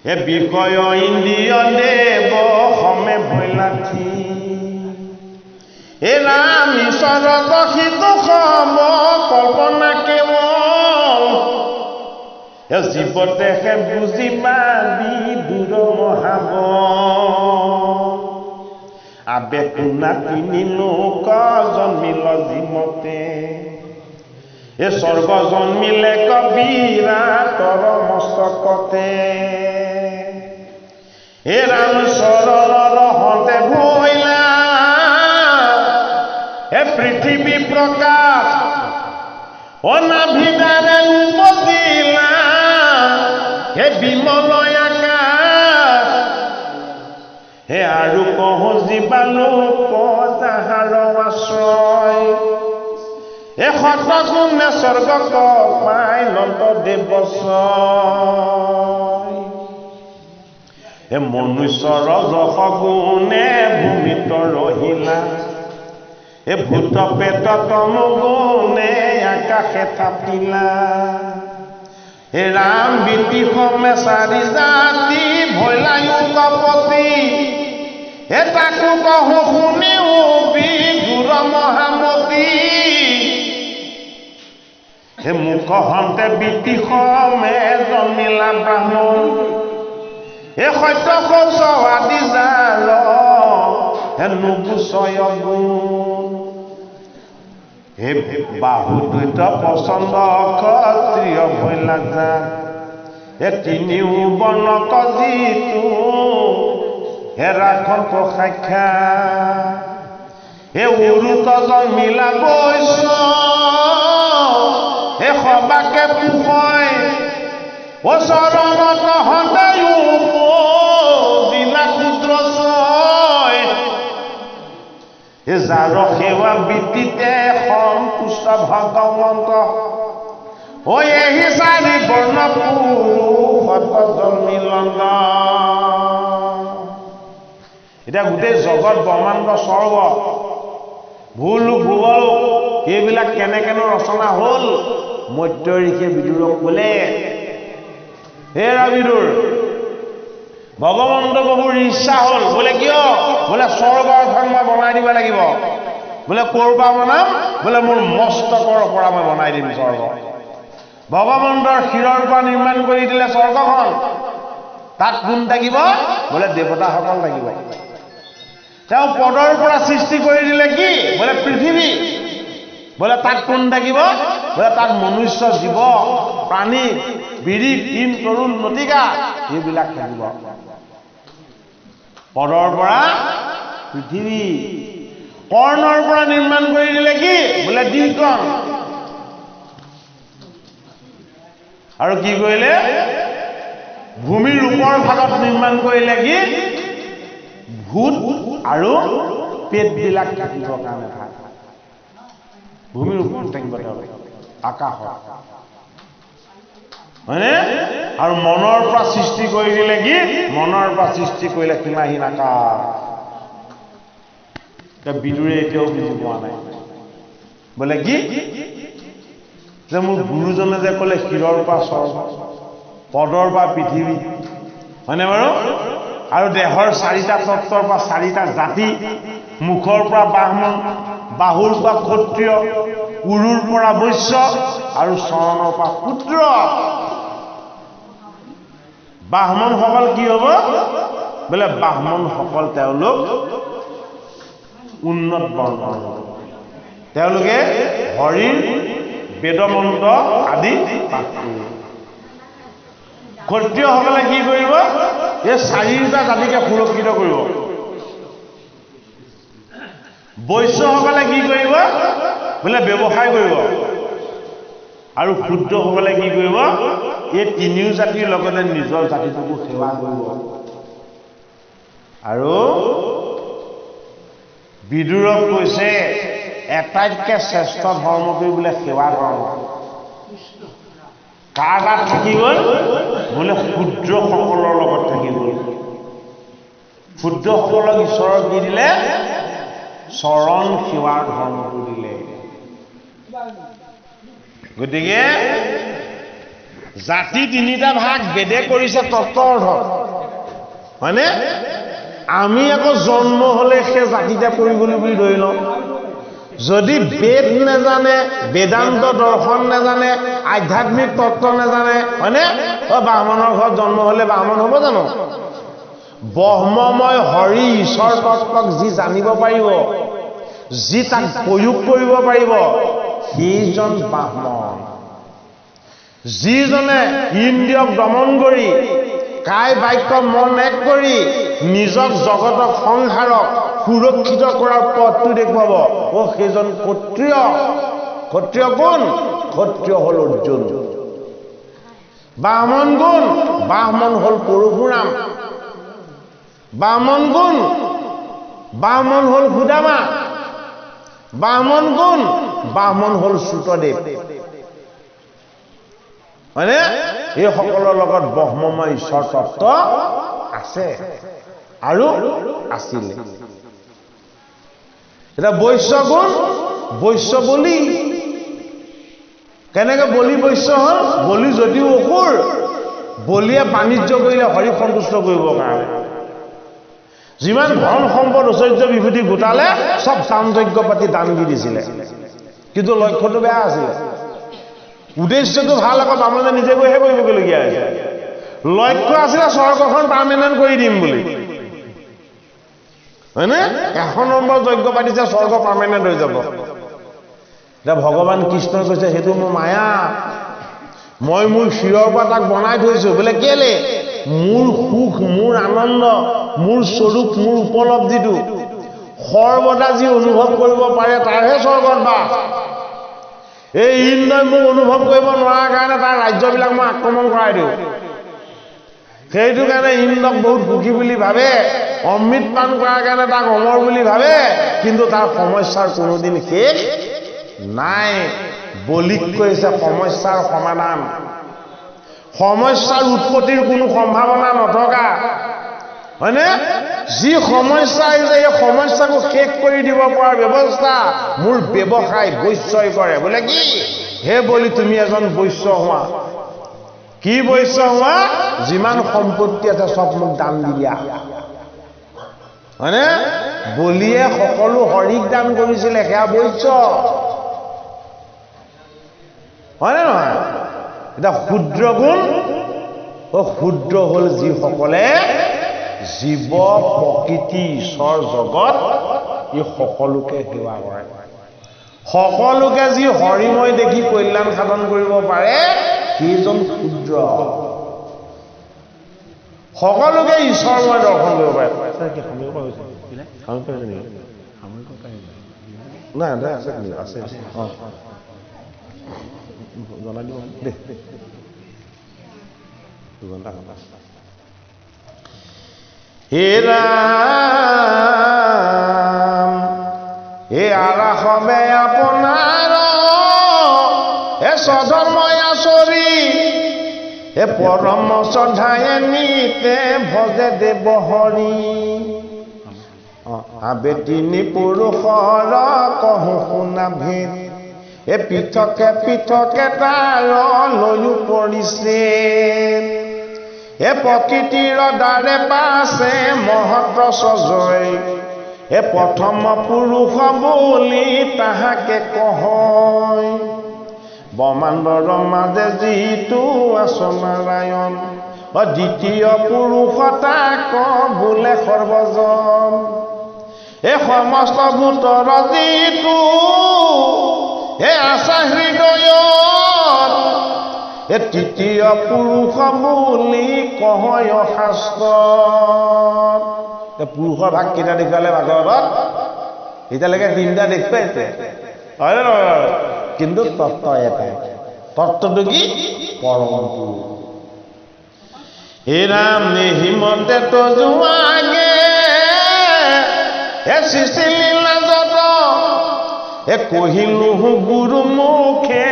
হে বিষয় ইন্দ্ৰিয় দেৱ সমে ভৈলাঠি। হে ৰাম ঈশ্বৰ প্ৰসিদ্ধ সম কল্পনা কেৱল, হে জীৱতে হে বুজি পাবি দূৰ মহাব। আবেগ নাতিনি লোক জন্মিল জীৱতে, এ স্বৰ্গ জন্মিলে কবিৰাটৰ মস্তকতে। হে ৰাম চৰণৰ হতে ভৈলা, হে পৃথিৱী প্ৰকাশ অনাভিদাৰে উপজিলা। হে বিমল আকাশ, হে আৰু কহ জীৱালোক তাহাৰ আশ্ৰয়। হে সতগুণে স্বৰ্গক পাই নন্দ দেৱছয়। হে মনুষ্যৰ যশ গুণে ভূমিত ৰহিলা, হে ভূত পেট তম গুণে আকাশে থাপিলা। হে ৰাম বিতি সমে চাৰি জাতি ভৈলায়ু কপতি, হে তাকো কহো শুনিও বিদুৰ মহামতি। হে মুখ হন্তে বিতি সমে জন্মিলা ব্ৰাহ্মণ, হে সত্য শৌচ আদি যাৰ হে নুগুচয় গুণ। হে বাহু দ্বৈত পচন্দ ক্ষত্ৰিয় ভৈলা যাক, হে তিনিও বৰ্ণক যিটো হে ৰাখন্ত সাক্ষাৎ। হে উৰুতজন মিলা বৈছ হে সবাকে পুষয় ও চৰণত সদায় উপজিলা ক্ষুদ্ৰ ছয় হে যাৰ সেৱা বৃত্তিতে সন্তুষ্ট ভগৱন্ত ঐ এহি চাৰি বৰ্ণ পুৰুষত মিলন। এতিয়া গোটেই জগত ব্ৰহ্মাণ্ড স্বৰ্গ ভূল ভূগোল এইবিলাক কেনেকেনো ৰচনা হ'ল মধ্য ঋষিয়ে বিদুৰক বোলে হে বিদুৰ ভগৱন্ত প্ৰভুৰ ইচ্ছা হ'ল বোলে কিয় বোলে স্বৰ্গ এখন মই বনাই দিব লাগিব বোলে ক'ৰ পৰা বনাম বোলে মোৰ মস্তকৰ পৰা মই বনাই দিম স্বৰ্গ। ভগৱন্তৰ শিৰৰ পৰা নিৰ্মাণ কৰি দিলে স্বৰ্গখন তাত কোন থাকিব বোলে দেৱতাসকল থাকিব। তেওঁ পদৰ পৰা সৃষ্টি কৰি দিলে কি বোলে পৃথিৱী বোলে তাত কোন থাকিব বোলে তাত মনুষ্য জীৱ প্ৰাণী বিৰি তৃণ তৰুণ নতিকা এইবিলাক থাকিব। পদৰ পৰা পৃথিৱী কৰ্ণৰ পৰা নিৰ্মাণ কৰি দিলে কি বোলে দ্বিকণ আৰু কি কৰিলে ভূমিৰ ওপৰ ভাগত নিৰ্মাণ কৰিলে কি ভূত আৰু পেটবিলাক থাকিবৰ কাৰণে ভাল ভূমিৰ ওপৰত থাকিব আকাশত হয়নে আৰু মনৰ পৰা সৃষ্টি কৰি দিলে কি মনৰ পৰা সৃষ্টি কৰিলে সীমাহীন আকাশ। বিদুৰে এতিয়াও বুজি পোৱা নাই বোলে কি যে মোৰ গুৰুজনে যে ক'লে শিৰৰ পৰা স্বৰ্গ পদৰ পৰা পৃথিৱী হয়নে বাৰু আৰু দেহৰ চাৰিটা তত্বৰ পৰা চাৰিটা জাতি মুখৰ পৰা ব্ৰাহ্মণ বাহুৰ পৰা ক্ষত্ৰিয় উৰুৰ পৰা বৈশ্য আৰু চৰণৰ পৰা শূদ্ৰ। ব্ৰাহ্মণসকল কি হ'ব বোলে ব্ৰাহ্মণসকল তেওঁলোক উন্নত বৰ্ণৰ তেওঁলোকে হৰিৰ বেদমন্ত্ৰ আদি পাঠ কৰিব। ক্ষত্ৰিয়সকলে কি কৰিব এই চাৰিটা জাতিকে সুৰক্ষিত কৰিব। বৈশ্যসকলে কি কৰিব বোলে ব্যৱসায় কৰিব আৰু শূদ্ৰসকলে কি কৰিব এই তিনিও জাতিৰ লগতে নিজৰ জাতিটোকো সেৱা কৰিব। আৰু বিদুৰক কৈছে এটাইতকৈ শ্ৰেষ্ঠ ধৰ্ম কৰি বোলে সেৱা ধৰ্ম কাৰ তাত থাকি গ'ল বোলে শূদ্ৰসকলৰ লগত থাকি গ'ল। শূদ্ৰসকলক ঈশ্বৰৰ কি দিলে চৰণ সেৱাৰ ধৰ্মটো দিলে। গতিকে জাতি তিনিটা ভাগ বেদে কৰিছে তত্ত্ব অৰ্থ হয়নে আমি আকৌ জন্ম হলে সেই জাতিতে পৰিবলৈ বুলি ধৰি লওঁ। যদি বেদ নেজানে বেদান্ত দৰ্শন নেজানে আধ্যাত্মিক তত্ত্ব নেজানে হয়নে ব্ৰাহ্মণৰ ঘৰত জন্ম হলে ব্ৰাহ্মণ হ'ব জানো? ব্ৰহ্মময় হৰি ঈশ্বৰ তত্ত্বক যি জানিব পাৰিব যি তাক প্ৰয়োগ কৰিব পাৰিব সেইজন ব্ৰাহ্মণ। যিজনে ইন্দ্ৰিয়ক দমন কৰি কায় বাক্য মন এক কৰি নিজক জগতক সংসাৰক সুৰক্ষিত কৰাৰ পথটো দেখুৱাব সেইজন ক্ষত্ৰিয়। ক্ষত্ৰিয় কোন ক্ষত্ৰিয় হ'ল অৰ্জুন। ব্ৰাহ্মণ কোন ব্ৰাহ্মণ হ'ল পৰশুৰাম। ব্ৰাহ্মণ কোন ব্ৰাহ্মণ হ'ল সুদামা। ব্ৰাহ্মণ কোন ব্ৰাহ্মণ হ'ল শ্ৰুতদেৱ হয়নে এইসকলৰ লগত ব্ৰহ্মময় ঈশ্বৰ তত্ত্ব আছে আৰু আছিলে। এতিয়া বৈশ্য কোন বৈশ্য বলি। কেনেকে বলি বৈশ্য হ'ল বলি যদিও অসুৰ বলিয়ে বাণিজ্য কৰিলে হৰি সন্তুষ্ট কৰিবৰ কাৰণে যিমান ধন সম্পদ ঐশ্বৰ্য বিভূতি গোটালে চব দান যজ্ঞ পাতি দান দি দিছিলে কিন্তু লক্ষ্যটো বেয়া আছিলে। উদ্দেশ্যটো ভাল আকৌ বামনে নিজে গৈহে কৰিবগীয়া হৈছে। লক্ষ্য আছিলে স্বৰ্গখন পাৰ্মানেণ্ট কৰি দিম বুলি হয়নে 1 নম্বৰ যজ্ঞ পাতিছে স্বৰ্গ পাৰ্মানেণ্ট হৈ যাব। এতিয়া ভগৱান কৃষ্ণই কৈছে সেইটো মোৰ মায়া মই মোৰ শিৰৰ পৰা তাক বনাই থৈছো বোলে কেলে মোৰ সুখ মোৰ আনন্দ মোৰ স্বৰূপ মোৰ উপলব্ধিটো সৰ্বদা যি অনুভৱ কৰিব পাৰে তাৰহে স্বৰ্গত বাস। এই ইন্দ্ৰই মোক অনুভৱ কৰিব নোৱাৰাৰ কাৰণে তাৰ ৰাজ্যবিলাক মই আক্ৰমণ কৰাই দিওঁ। সেইটো কাৰণে ইন্দ্ৰক বহুত সুখী বুলি ভাবে, অমৃত পান কৰাৰ কাৰণে তাক অমৰ বুলি ভাবে, কিন্তু তাৰ সমস্যাৰ কোনোদিন শেষ নাই। বলিক কৈছে সমস্যাৰ সমাধান, সমস্যাৰ উৎপত্তিৰ কোনো সম্ভাৱনা নথকা, হয়নে? যি সমস্যা আহিছে এই সমস্যাকো শেষ কৰি দিব পৰাৰ ব্যৱস্থা মোৰ ব্যৱসায় বৈশ্যই কৰে। বোলে কি? হে বলি তুমি এজন বৈশ্য হোৱা। কি বৈশ্য হোৱা? যিমান সম্পত্তি আছে চব মোক দান দি দিয়া, হয়নে? বলিয়ে সকলো হৰিক দান কৰিছিলে, সেয়া বৈশ্য, হয়নে নহয়? এতিয়া ক্ষুদ্ৰ গুণ ক্ষুদ্ৰ হ'ল যিসকলে জীৱ প্ৰকৃতি ঈশ্বৰ জগত এই সকলোকে সেৱা কৰে। সকলোকে যি হৰিময় দেখি কল্যাণ সাধন কৰিব পাৰে সেইজন ক্ষুদ্ৰ। সকলোকে ঈশ্বৰময় দৰ্শন কৰিব পাৰে। নাই আছে আছে জনাই দিব দেই। 2 ঘণ্টা হে ৰাম, হে আৰাসবে আপোনাৰ হে স্বধৰ্মই আচৰি, হে পৰম শ্ৰদ্ধায়ে নিতে ভজে দেৱ হৰি। আবে তিনি পুৰুষৰ কহো শুনা ভেদ, এ পৃথকে পৃথকে তাৰ লৈও পৰিছে। এ প্ৰকৃতিৰ দ্বাৰে পাছে মহত্ব সজয়, এ প্ৰথম পুৰুষ বুলি তাহাকে কহয়। ব্ৰহ্মাণ্ডৰ মাজে যিটো আছ নাৰায়ণ, দ্বিতীয় পুৰুষ তাক বোলে সৰ্বজন। এই সমস্ত ভূতৰ যিটো এই আছা হৃদয়ত, এই তৃতীয় পুৰুষ বুলি কহয় শাস্ত্ৰত। পুৰুষৰ ভাগ কেইটা দেখুৱালে ভাগৱতত? এতিয়ালৈকে 3টা দেখুৱাইছে, হয় নে নহয়? কিন্তু তত্ত্ব এটাই। তত্ত্বটো কি? পৰম পুৰুষ। হে ৰাম হিমন্তে তো যোৱাগে, হে সৃষ্টি লীলা যত, এ কহিলো গুৰু মুখে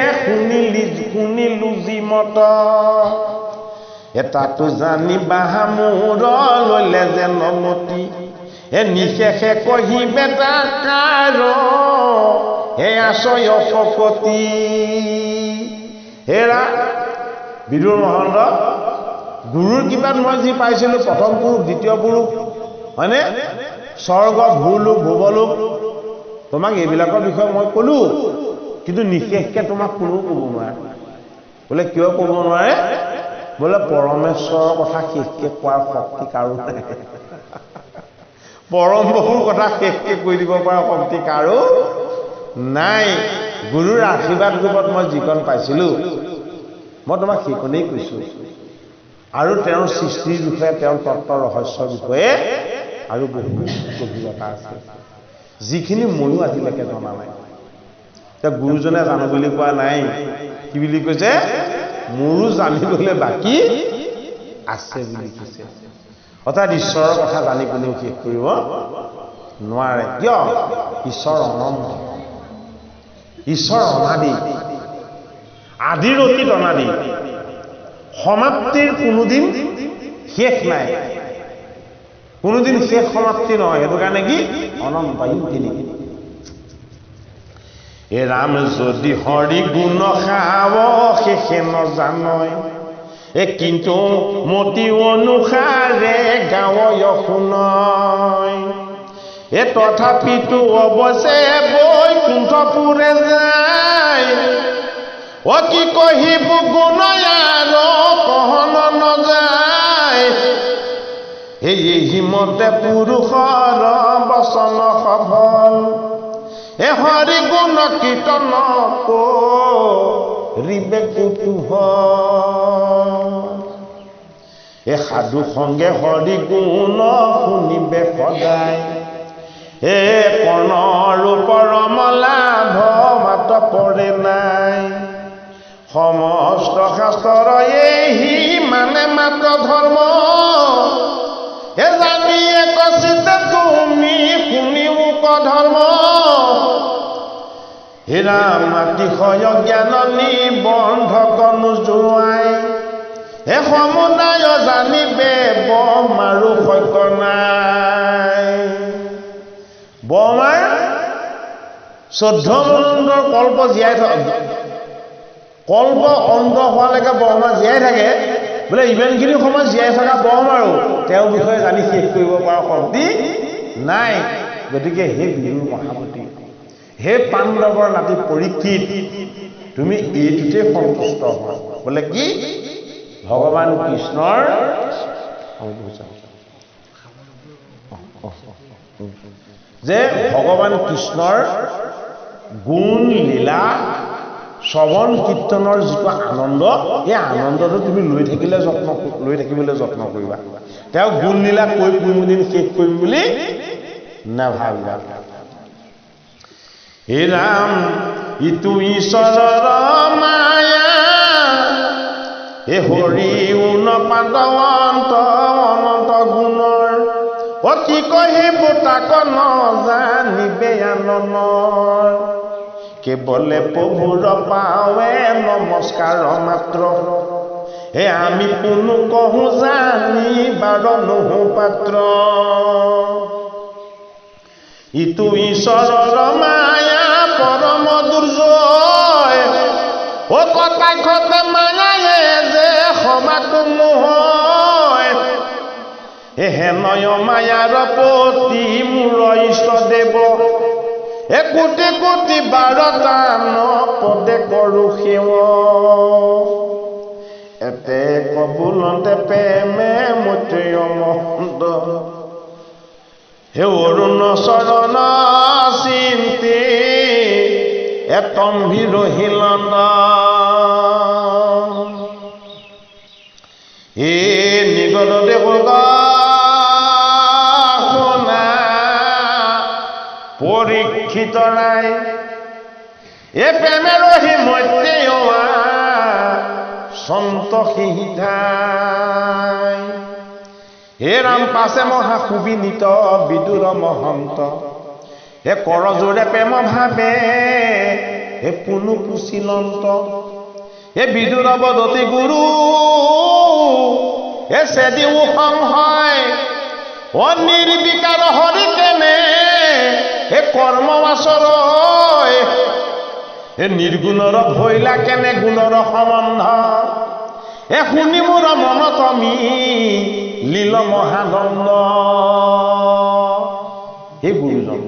শুনিলো যিমত। এটাতো জানিবা মোৰ ললে যেন মতি, এ নিশেষে কহিবে তাকাৰ হে আশয় শকতি। হেৰা বিদুৰ মহন্ত, গুৰুৰ কিবাত মই যি পাইছিলোঁ প্ৰথম পুৰুষ দ্বিতীয় পুৰুষ, হয়নে? স্বৰ্গ ভূলোক ভুৱলোক, তোমাক এইবিলাকৰ বিষয়ে মই ক'লো, কিন্তু নিশেষকে তোমাক কোনেও ক'ব নোৱাৰে। বোলে কিয় ক'ব নোৱাৰে? বোলে পৰমেশ্বৰৰ কথা শেষকে কোৱাৰ শক্তি কাৰো নাই। পৰম বহুৰ কথা শেষকে কৈ দিব পৰা শক্তি কাৰো নাই। গুৰুৰ আশীৰ্বাদ ৰূপত মই যিকণ পাইছিলোঁ মই তোমাক সেইকণেই কৈছোঁ। আৰু তেওঁৰ সৃষ্টিৰ বিষয়ে, তেওঁৰ তত্ত্বৰ ৰহস্যৰ বিষয়ে আৰু বহু গভীৰতা আছে, যিখিনি ময়ো আজিলৈকে জনা নাই। এতিয়া গুৰুজনে জানো বুলি কোৱা নাই, কি বুলি কৈছে? মোৰো জানিবলৈ বাকী আছে বুলি কৈছে। অৰ্থাৎ ঈশ্বৰৰ কথা জানি কোনেও শেষ কৰিব নোৱাৰে। কিয়? ঈশ্বৰ অনন্ত, ঈশ্বৰ অনাদি, আদিৰ অতীত অনাদি, সমাপ্তিৰ কোনোদিন শেষ নাই, কোনোদিন শেষ সমাপ্তি নহয়। সেইটো কাৰণে কি? অনন্ত ইনফিনিটি। এ ৰাম যদি হৰি গুণ খাব শেষে নজানয়, এ কিন্তু মতি অনুসাৰে গাৱয় শুনয়। এ তথাপিতো অৱশ্যে বৈকুণ্ঠপুৰে যায়, অ কি কহিব গুণ আৰু কহন নযায়। এই হিমতে পুৰুষৰ বচন সফল, এ হৰি গুণ কীৰ্তন কৰিবে কুতুহল। এ সাধু সংগে হৰি গুণ শুনিবে সদায়, হে কৰ্ণৰ পৰম লাভ মাত পৰে নাই সমস্ত শাস্ত্ৰৰ এহি মানে মাত্ৰ ধৰ্ম হে জানিয়ে কচিতে তুমি শুনি মোক ধৰ্ম হে ৰাম মাতিশয় জ্ঞান নিবন্ধক নোজোৱাই হে সমুদায় জানিবে বমাৰো সত্য নাই বমাৰ 14 মনন্দৰ কল্প জীয়াই কল্প অন্ত হোৱালৈকে বৰমা জীয়াই থাকে বোলে ইমানখিনি সময় জীয়াই থকা বৰমাৰো তেওঁৰ বিষয়ে জানি শেষ কৰিব পৰা শক্তি নাই গতিকে হে বিদুৰ মহামতী হে পাণ্ডৱৰ নাতি পৰীক্ষিত তুমি এইটোতে সন্তুষ্ট হোৱা বোলে কি ভগৱান কৃষ্ণৰ যে ভগৱান কৃষ্ণৰ গুণ লীলা শ্ৰৱণ কীৰ্তনৰ যিটো আনন্দ এই আনন্দটো তুমি লৈ থাকিবলৈ যত্ন কৰিবা তেওঁ গুণ লীলা কৈ কোনোদিন শেষ কৰিম বুলি নাভাবিবা হে ৰাম ইটো ঈশ্বৰৰ মায়া হে হৰি উনপাদৱন্ত অনন্ত গুণৰ অতি কহি তাক নজানিবে আননৰ কেৱলে প্ৰভুৰ পাৱে নমস্কাৰ মাত্ৰ হে আমি কোনো কহো জানিবাৰ নহো পাত্ৰ ইটো ঈশ্বৰৰ মায়া পৰম দুৰ্জয় ও কটাক্ষতে মায়ায়ে যে সমাকো নহয় হে নয় মায়াৰ পতি মোৰ ইষ্ট দেৱ কোটি কোটি বাৰতান পদে কৰো সেৱ এতে কবুলতে প্ৰেমে মৈত্ৰেয় মহন্ত হে অৰুণ চৰণ চিন্তি এতম্ভীৰ হিলন্দ হে নিগত দেৱতা পৰীক্ষিত নাই এ প্ৰেমেৰ হি মৈত্ৰেয় সন্তোষিধাই হে ৰাম পাছে মহা সুবিনীত বিদুৰ মহন্ত হে কৰজোৰে প্ৰেম ভাবে হে পুনু পুচিলন্ত হে বিদুৰ বদতি গুৰু হে চেদিও সংশয় অ নিৰ্বিকাৰ হৰি কেনে হে কৰ্ম আচৰয় হে নিৰ্গুণৰ ভৈলা কেনে গুণৰ সম্বন্ধ হে শুনি মোৰ মনত আমি লীল মহানন্দ হে গুৰুজন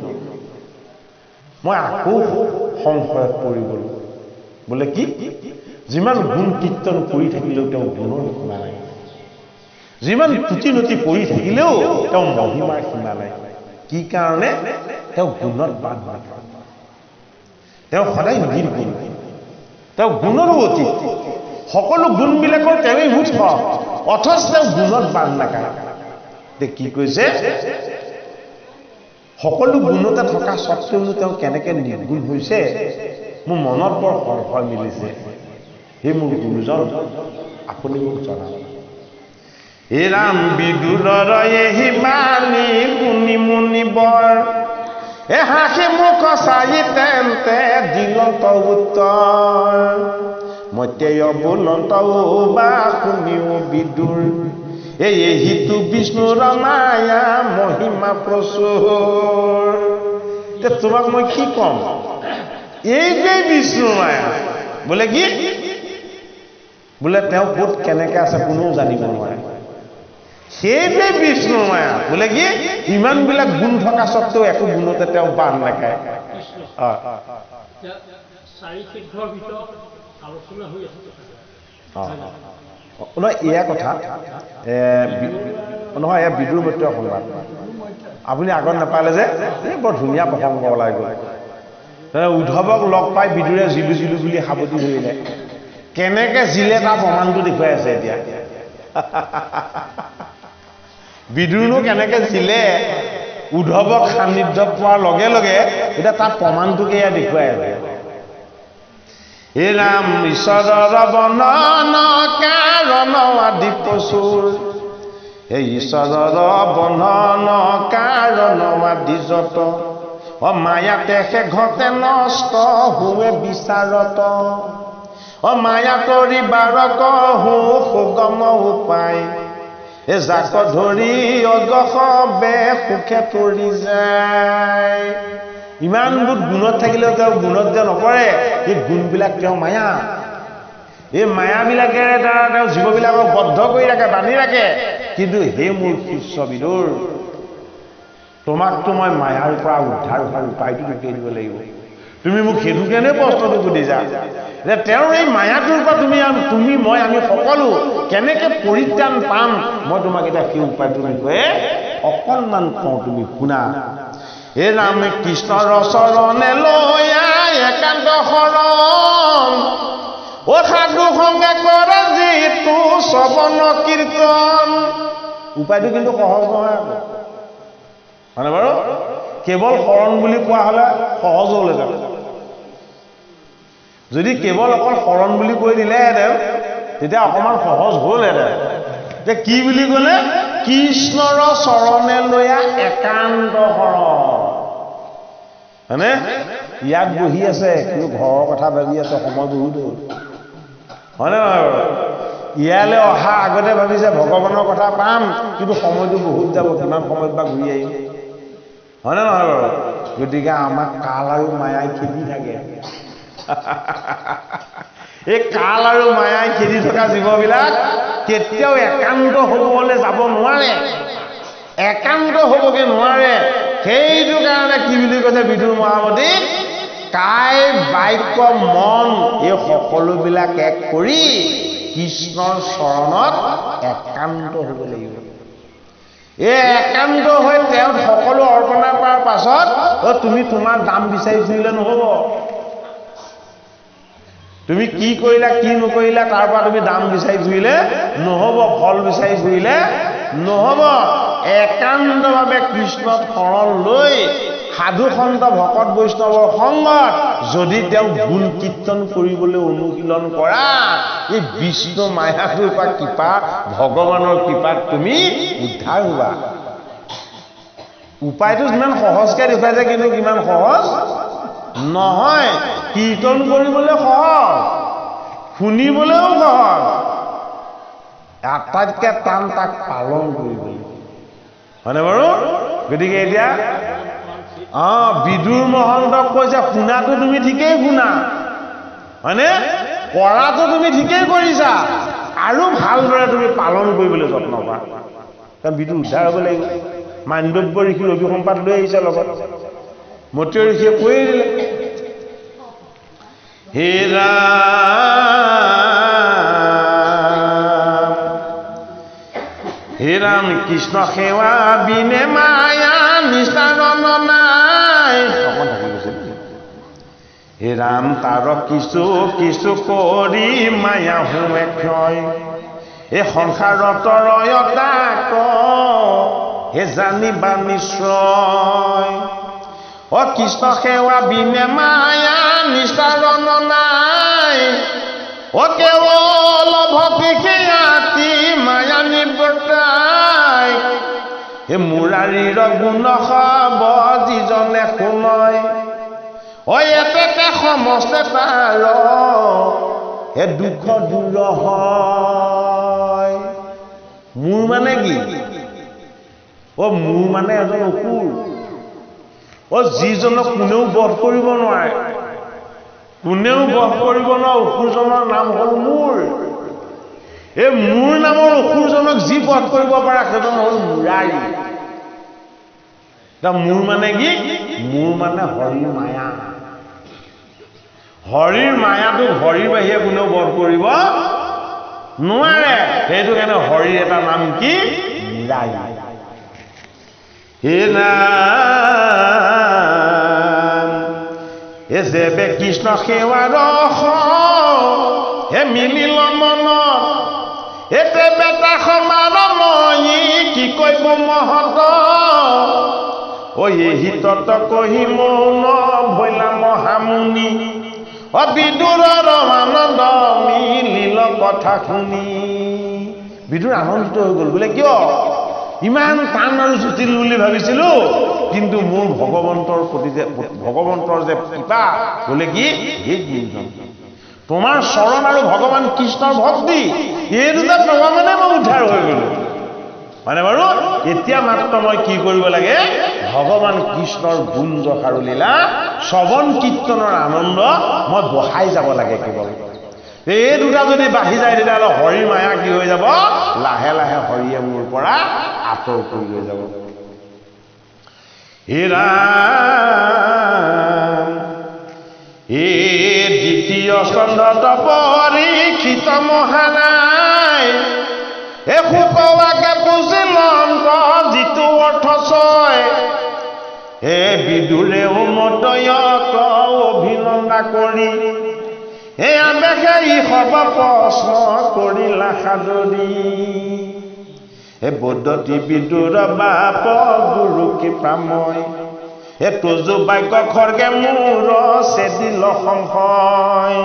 মই আকৌ সংশয়ত পৰি গলো বোলে কি যিমান গুণ কীৰ্তন কৰি থাকিলেও তেওঁ গুণৰ সীমা নাই যিমান তুতি নতি পৰি থাকিলেও তেওঁ মহিমাৰ সীমা নাই কি কাৰণে তেওঁ গুণত বাদ নাখায় তেওঁ সদায় নিৰ্গুণ তেওঁ গুণৰো অতীত সকলো গুণবিলাকৰ তেওঁই উৎস অথচ তেওঁ গুণত বাদ নাখায় কি কৈছে সকলো গুণতে থকা স্বত্বেও তেওঁ কেনেকৈ নিৰ্গুণ হৈছে মোৰ মনত বৰ সংশয় মিলিছে সেই মোৰ গুৰুজন আপুনি মোক জনাব হে ৰাম বিদুৰৰ এহি বাণী শুনি মুনিবৰ হে হাসি মুখ চাই তেন্তে দিলত উত্তৰ মৈত্ৰেয় বোলন্ত বা শুনিও বিদুৰ এহিটো বিষ্ণুৰ মায়া মহিমা প্ৰচুৰ তোমাক মই কি কম এইটোৱেই বিষ্ণুৰ মায়া বোলে কি বোলে তেওঁ ক'ত কেনেকৈ আছে কোনেও জানিব নোৱাৰে সেইটোৱেই বিষ্ণুৰ মায়া বোলে কি ইমানবিলাক গুণ থকা স্বত্বেও একো গুণতে তেওঁ বান নাখায় নহয় এয়া কথা নহয় এয়া বিদুৰ মৈত্ৰেয় সংবাদ আপুনি আগত নাপালে যে বৰ ধুনীয়া প্ৰসংগ ওলাই গ'ল উদ্ধৱক লগ পাই বিদুৰে জিলু জিলু বুলি সাৱটি ধৰিলে কেনেকৈ জিলে তাৰ প্ৰমাণটো দেখুৱাই আছে এতিয়া বিদুৰনো কেনেকৈ জিলে উদ্ধৱক সান্নিধ্য পোৱাৰ লগে লগে এতিয়া তাৰ প্ৰমাণটোকে এয়া দেখুৱাই আছে। হে ৰাম ঈশ্বৰৰ বৰ্ণন কাৰণ আদি প্ৰচুৰ, হে ঈশ্বৰৰ বৰ্ণন কাৰণ আদি যত, মায়াতে শেষতে নষ্ট হুৱে বিচাৰত, মায়া কৰিবাৰ কহু সুগম উপায়, যাক ধৰি অজসবে সুখে পৰি যায়। ইমানবোৰ গুণত থাকিলেও তেওঁ গুণত যে নপৰে, এই গুণবিলাক তেওঁ মায়া, এই মায়াবিলাকেৰে দ্বাৰা তেওঁ জীৱবিলাকক বদ্ধ কৰি ৰাখে, বান্ধি ৰাখে। কিন্তু হে মোৰ শিষ্য বিদুৰ, তোমাকতো মই মায়াৰ পৰা উদ্ধাৰ হোৱাৰ উপায়টো দেখুৱাই দিব লাগিব। তুমি মোক সেইটো কাৰণে প্ৰশ্নটো সুধিছা যে তেওঁৰ এই মায়াটোৰ পৰা তুমি মই আমি সকলো কেনেকে পৰিত্ৰাণ পাম, মই তোমাক এতিয়া সেই উপায়টোৰ বিষয়ে অকণমান কওঁ, তুমি শুনা। হে ৰাম কৃষ্ণৰ চৰণে লৈ একান্ত শৰণ, সাধু সংগে কৰে যিটো শ্ৰৱণ কীৰ্তন। উপায়টো কিন্তু সহজ নহয় আকৌ, হয়নে বাৰু? কেৱল শৰণ বুলি কোৱা হলে সহজ হ'লহেঁতেন। যদি কেৱল অকল শৰণ বুলি কৈ দিলেহেঁতেন তেতিয়া অকণমান সহজ হ'লহেঁতেন। যে কি বুলি ক'লে? কৃষ্ণৰ চৰণে লৈয়া একান্ত শৰণ, হয়নে? ইয়াত বহি আছে কিন্তু ঘৰৰ কথা ভাবি আছে, সময় বহুত হ'ল, হয়নে নহয় বাৰু? ইয়ালৈ অহা আগতে ভাবিছে ভগৱানৰ কথা পাম, কিন্তু সময়টো বহুত যাব, কিমান সময়ত বা ঘূৰি আহিম, হয়নে নহয় বাৰু? গতিকে আমাক কাল আৰু মায়াই খেদি থাকে। এই কাল আৰু মায়াই খেদি থকা জীৱবিলাক কেতিয়াও একান্ত হ'বলৈ যাব নোৱাৰে, একান্ত হ'বগে নোৱাৰে। সেইটো কাৰণে কি বুলি কৈছে বিদুৰ মহামতি? কায় বাক্য মন এই সকলোবিলাক এক কৰি কৃষ্ণৰ চৰণত একান্ত হ'ব লাগিব। এই একান্ত হৈ তেওঁ সকলো অৰ্পণা কৰাৰ পাছত তুমি তোমাৰ দাম বিচাৰি ফুৰিলে নহ'ব। তুমি কি কৰিলা কি নকৰিলা তাৰ পৰা তুমি দাম বিচাৰি ফুৰিলে নহ'ব, ফল বিচাৰি ফুৰিলে নহ'ব। একান্তভাৱে কৃষ্ণক শৰণ লৈ সাধু সন্ত ভকত বৈষ্ণৱৰ সংগত যদি তেওঁ গুণ কীৰ্তন কৰিবলৈ অনুশীলন কৰা, এই বিষ্ণু মায়াটোৰ পৰা কৃপা, ভগৱানৰ কৃপাত তুমি উদ্ধাৰ হোৱা। উপায়টো যিমান সহজকৈ দেখুৱাইছে কিন্তু কিমান সহজ নহয়। কীৰ্তন কৰিবলৈ সহজ, শুনিবলৈও সহজ, আটাইতকৈ টান তাক পালন কৰিবলৈ, হয়নে বাৰু? গতিকে এতিয়া বিদুৰ মহন্তক কৈছে শুনাটো তুমি ঠিকেই শুনা, হয়নে? কৰাটো তুমি ঠিকেই কৰিছা, আৰু ভালদৰে তুমি পালন কৰিবলৈ যত্ন কৰা। কাৰণ বিদুৰ উদ্ধাৰ হ'ব লাগিব। মাণ্ডব্য ঋষিৰ অভিসম্পাদ লৈ আহিছে লগত, মতীয় ঋষিয়ে কৈ দিলে, হে ৰাম, হে ৰাম কৃষ্ণ সেৱা বিনে মায়া নিস্তাৰণ নাই। অকণ থাকি গৈছে। হে ৰাম তাৰ কিছু কিছু কৰি মায়া হুৱে ক্ষয়, এই সংসাৰত ৰয়তাক হে জানিবা নিশ্চয়। কৃষ্ণ সেৱা বিনে মায়া নিস্তাৰণ নাই, কেৱল ভক্তি সেয়াতি মায়া নিবৰ্তাই। হে মুৰাৰীৰ গুণ সব যিজনে শুনয়, এতেকে সমস্তে তাৰ হে দুখ দূৰ হয়। মোৰ মানে কি? মোৰ মানে এজন অসুৰ, যিজনক কোনেও বধ কৰিব নোৱাৰে, কোনেও বধ কৰিব নোৱাৰে অসুৰজনৰ নাম হ'ল মোৰ। এই মোৰ নামৰ অসুৰজনক যি বধ কৰিব পাৰে সেইজন হ'ল মুৰাৰী। মোৰ মানে কি? মোৰ মানে হৰিৰ মায়া। হৰিৰ মায়াটো হৰিৰ বাহিৰে কোনেও বধ কৰিব নোৱাৰে। সেইটো কাৰণে হৰিৰ এটা নাম কি? মুৰাৰী। হে নাম এ যেবে কৃষ্ণ সেৱাৰ ৰস হে মিলিল মনত, এতে বেটা সমান মই কি কৰিব মহত, ও এহি তত কহি মৌন ভৈলা মহামুনি বিদুৰৰ আনন্দ মিলিল কথা শুনি। বিদুৰ আনন্দিত হৈ গ'ল, বোলে কিয় ইমান টান আৰু জটিল বুলি ভাবিছিলো, কিন্তু মোৰ ভগৱন্তৰ প্ৰতি যে ভগৱন্তৰ যে কৃপা, বোলে কি হে গুৰুজন তোমাৰ চৰণ আৰু ভগৱান কৃষ্ণৰ ভক্তি, এই দুটা পাবা মানে মই উদ্ধাৰ হৈ গলো। মানে বাৰু এতিয়া মাত্ৰ মই কি কৰিব লাগে, ভগৱান কৃষ্ণৰ গুঞ্জ আৰু লীলা শ্ৰৱণ কীৰ্তনৰ আনন্দ মই বহাই যাব লাগে কেৱল। এই দুটা যদি বাঢ়ি যায় তেতিয়াহ'লে হৰিৰ মায়া কি হৈ যাব, লাহে লাহে হৰিয়ে মোৰ পৰা আঁতৰ কৰি লৈ যাব। হে ৰাম এই দ্বিতীয় স্কন্ধত পৰীক্ষিত মহানাই শুকোৱাকে বুজিল যিটো অৰ্থ ছয়। হে বিদুৰে উমতয়ক অভিনন্দা কৰি হে আবেগে ই সব প্ৰশ্ন কৰিলা সাদৰি। হে বদতি বিদুৰ বাপ গুৰু কৃপাময় হে তোজো বাক্য খৰ্গে মোৰ চেদিল সংশয়।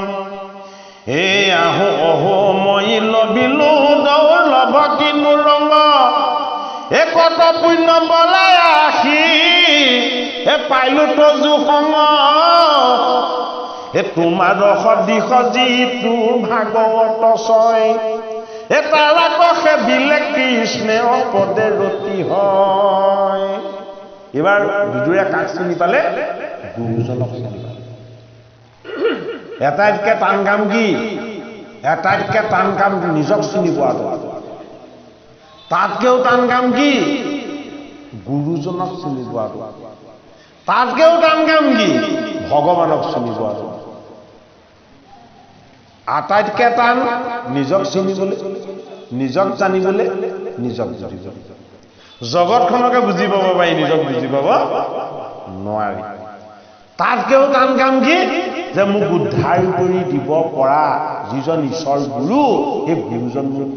হে আহো অহো মই লবিলো দৌলভ কিনো ৰঙ হে কত পুণ্য বলাই আহি হে পাইলো তোজো সং। হে তোমাৰ সদিশ যিটো ভাগৱত ছয় হে তাৰা কষে বিলে কৃষ্ণে পদে ৰতি হয়। এইবাৰ বিদুৰে কাক চিনি পালে, গুৰুজনক চিনি পালে। এটাইতকে টান কাম কি, এটাইতকে টান কাম নিজক চিনি পোৱাটো। তাতকেও টান কাম কি, গুৰুজনক চিনি পোৱাটো। তাতকেও টান কাম কি, ভগৱানক চিনি পোৱাটো। আটাইতকে টান নিজক চিনিবলৈ, নিজক জানিবলৈ, নিজক বুজিবলৈ। জগতখনকে বুজি পাব পাৰি, নিজক বুজি পাব নোৱাৰি। তাতকেও টান কাম কি, যে মোক উদ্ধাৰ কৰি দিব পৰা যিজন ঈশ্বৰ গুৰু, সেই গুৰুজন মোক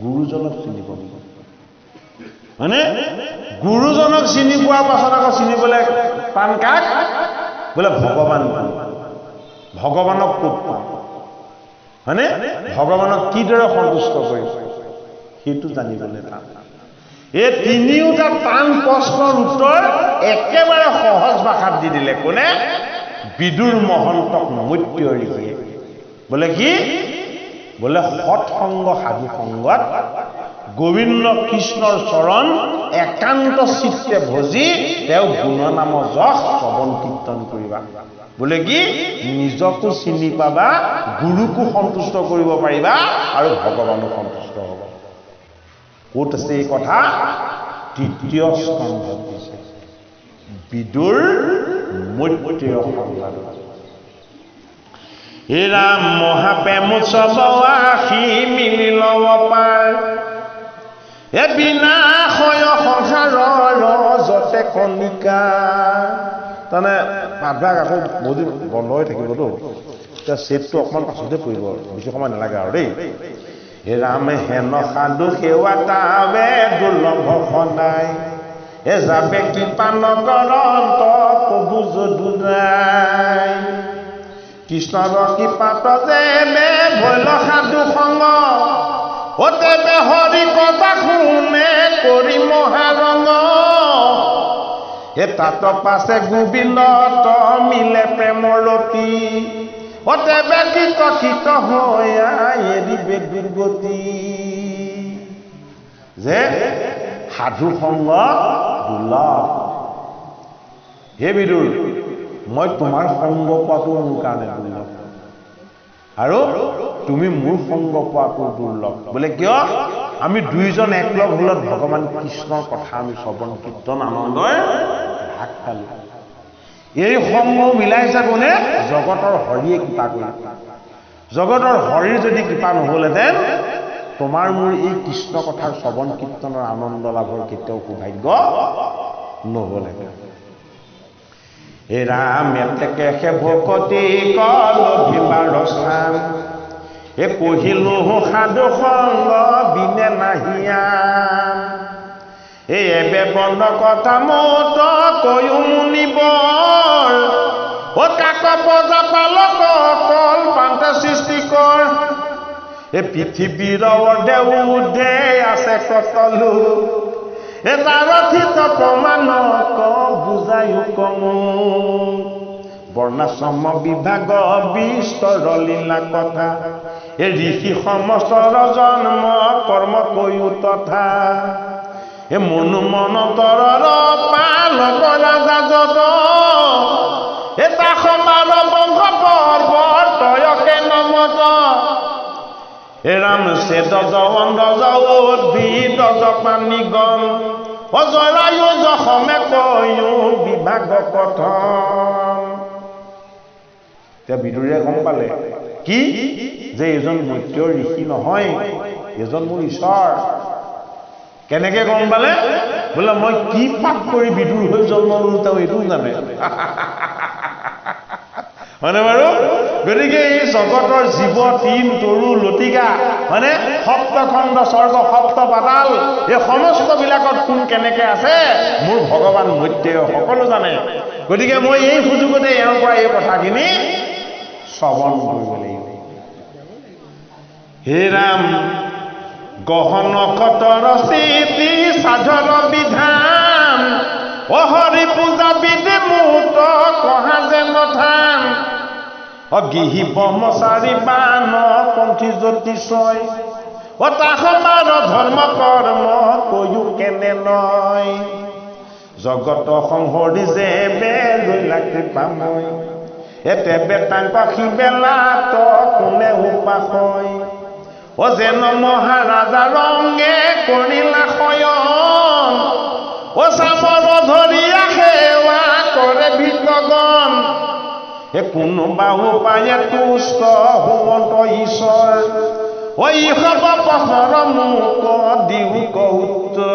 গুৰুজনক চিনি পাব। মানে গুৰুজনক চিনি পোৱাৰ পাছত আকৌ চিনিবলৈ টান কাক, বোলে ভগৱান। ভগৱানক ক'ত পাম, হয়নে? ভগৱানক কিদৰে সন্তুষ্ট কৰিছে সেইটো জানিবলৈ টান। এই তিনিওটা টান প্ৰশ্নৰ উত্তৰ একেবাৰে সহজ ভাষাত দি দিলে কোনে, বিদুৰ মহন্তক মৈত্ৰী ঋষিয়ে। বোলে কি, বোলে সৎসংগ সাধু সংগত গোবিন্দ কৃষ্ণৰ চৰণ একান্ত চিত্তে ভজি তেওঁ গুণনাম যশ শ্ৰৱণ কীৰ্তন কৰিবা। বোলে কি, নিজকো চিনি পাবা, গুৰুকো সন্তুষ্ট কৰিব পাৰিবা আৰু ভগৱানো সন্তুষ্ট হ'ব। ক'ত আছে এই কথা, তৃতীয় স্কন্ধত দিছে, বিদুৰ মৈত্ৰেয় সংবাদ। হে ৰাম মহাপ্ৰেম উৎসৱ আশী মিলিল অপাৰ হে বিনাশয় সংসাৰৰ যতে কণিকা। তাৰমানে পাঠভাগ আকৌ বহুদিন বন্ধ হৈ থাকিবতো, এতিয়া ছেটটো অকণমান পাছতে পৰিব, বেছি সময় নালাগে আৰু দেই। হে ৰামে হেন সাধু সেৱা তাবে দুৰ্লভ সদায় হে যাবে কৃপা নকৰন্ত প্ৰভু যদুৰাই। কৃষ্ণৰ কৃপাত যেবে ভৈল সাধু সংগ অতেবে হৰি কথা শুনে কৰি মহাৰঙ। হে তাত পাছে গোবিন্দত মিলে প্ৰেমৰ ৰতি অতেবে কৃত হৈ এৰিবে দুৰ্গতি। যে সাধু সংগ দুৰ্লভ। হে বিদুৰ, মই তোমাৰ সংগ পোৱাটো মোৰ কাৰণে দুৰ্লভ, আৰু তুমি মোৰ সংগ পোৱাটো দুৰ্লভ। বোলে কিয়, আমি দুইজন একলগ হলত ভগৱান কৃষ্ণৰ কথা আমি শ্ৰৱণ কীৰ্তন আনন্দই ভাগ পালো। এই সংগ মিলাইছে কোনে, জগতৰ হৰিয়ে কৃপা কৰি। জগতৰ হৰিৰ যদি কৃপা নহ'লহেঁতেন তোমাৰ মোৰ এই কৃষ্ণ কথাৰ শ্ৰৱণ কীৰ্তনৰ আনন্দ লাভৰ কেতিয়াও সৌভাগ্য নহ'লহেঁতেন। হে ৰাম এতেকে সে ভকতি কলভিবাৰ স্থান হে কহিলো সাধু সংগ বিনে নাহিয়া। এই এবে বন্ধ কথা মত কয়ো মুনিবৰ ও কাক প্ৰজা পালক কল পান্তে সৃষ্টিকৰ এই পৃথিৱীৰ দেউধে আছে কতলো এ তাৰথিত প্ৰমাণক বুজায়ো কমো বৰ্ণাশ্ৰম বিভাগ বিস্তৰ লীলা কথা এ ঋষি সমস্তৰ জন্ম কৰ্ম কয়ো তথা এ মনু মনতৰৰ পালক ৰাজা যত এ তা সমাৰ বংশ পৰ্বৰ তয়কে নমত এ ৰাম চেদ জৱন উদ্ভিদ পানীগণ অজৰায়ু জখমে কয়ো বিভাগ কথন এতিয়া বিদুৰীয়ে গম পালে কি যে এজন মৰ্ত্য ঋষি নহয় এজন মোৰ ঈশ্বৰ কেনেকে গম পালে বোলে মই কি পাপ কৰি বিদুৰ হৈ জন্ম ললো তেওঁ এইটোও জানে হয়নে বাৰু গতিকে এই জগতৰ জীৱ তিন তৰু লতিকা মানে সপ্তখণ্ড স্বৰ্গ সপ্ত পাতাল এই সমস্ত বিলাকত কোন কেনেকে আছে মোৰ ভগৱান মৰ্ত্যই সকলো জানে গতিকে মই এই সুযোগতে ইয়াৰ পৰা এই কথাখিনি শ্ৰৱণ কৰিব লাগিব হে ৰাম গহন কতৰ স্থিতি সাধন বিধান ও হৰি পূজা বিধি মুহূৰ্ত কহা যে নথান অগিহি ব্ৰহ্মচাৰী বান পন্থী জ্যোতিষয় ও তাহমাৰ ধৰ্ম কৰ্ম কয়ো কেনে নয় জগত সংহৰি যে বেলৈ কৃপা মই এতে বেতাংক সিবেলাত কোনে উপাসয় ও যেন মহাৰাজা ৰঙে কৰিলা শয়ন ও চামৰ ধৰিয়া সেৱা কৰে ভৃতগণ এ কোনোবা উপায়ে তুষ্ট হোমন্ত ঈশ্বৰ ও ইহব প্ৰশ্নৰ মোক দিও উত্তৰ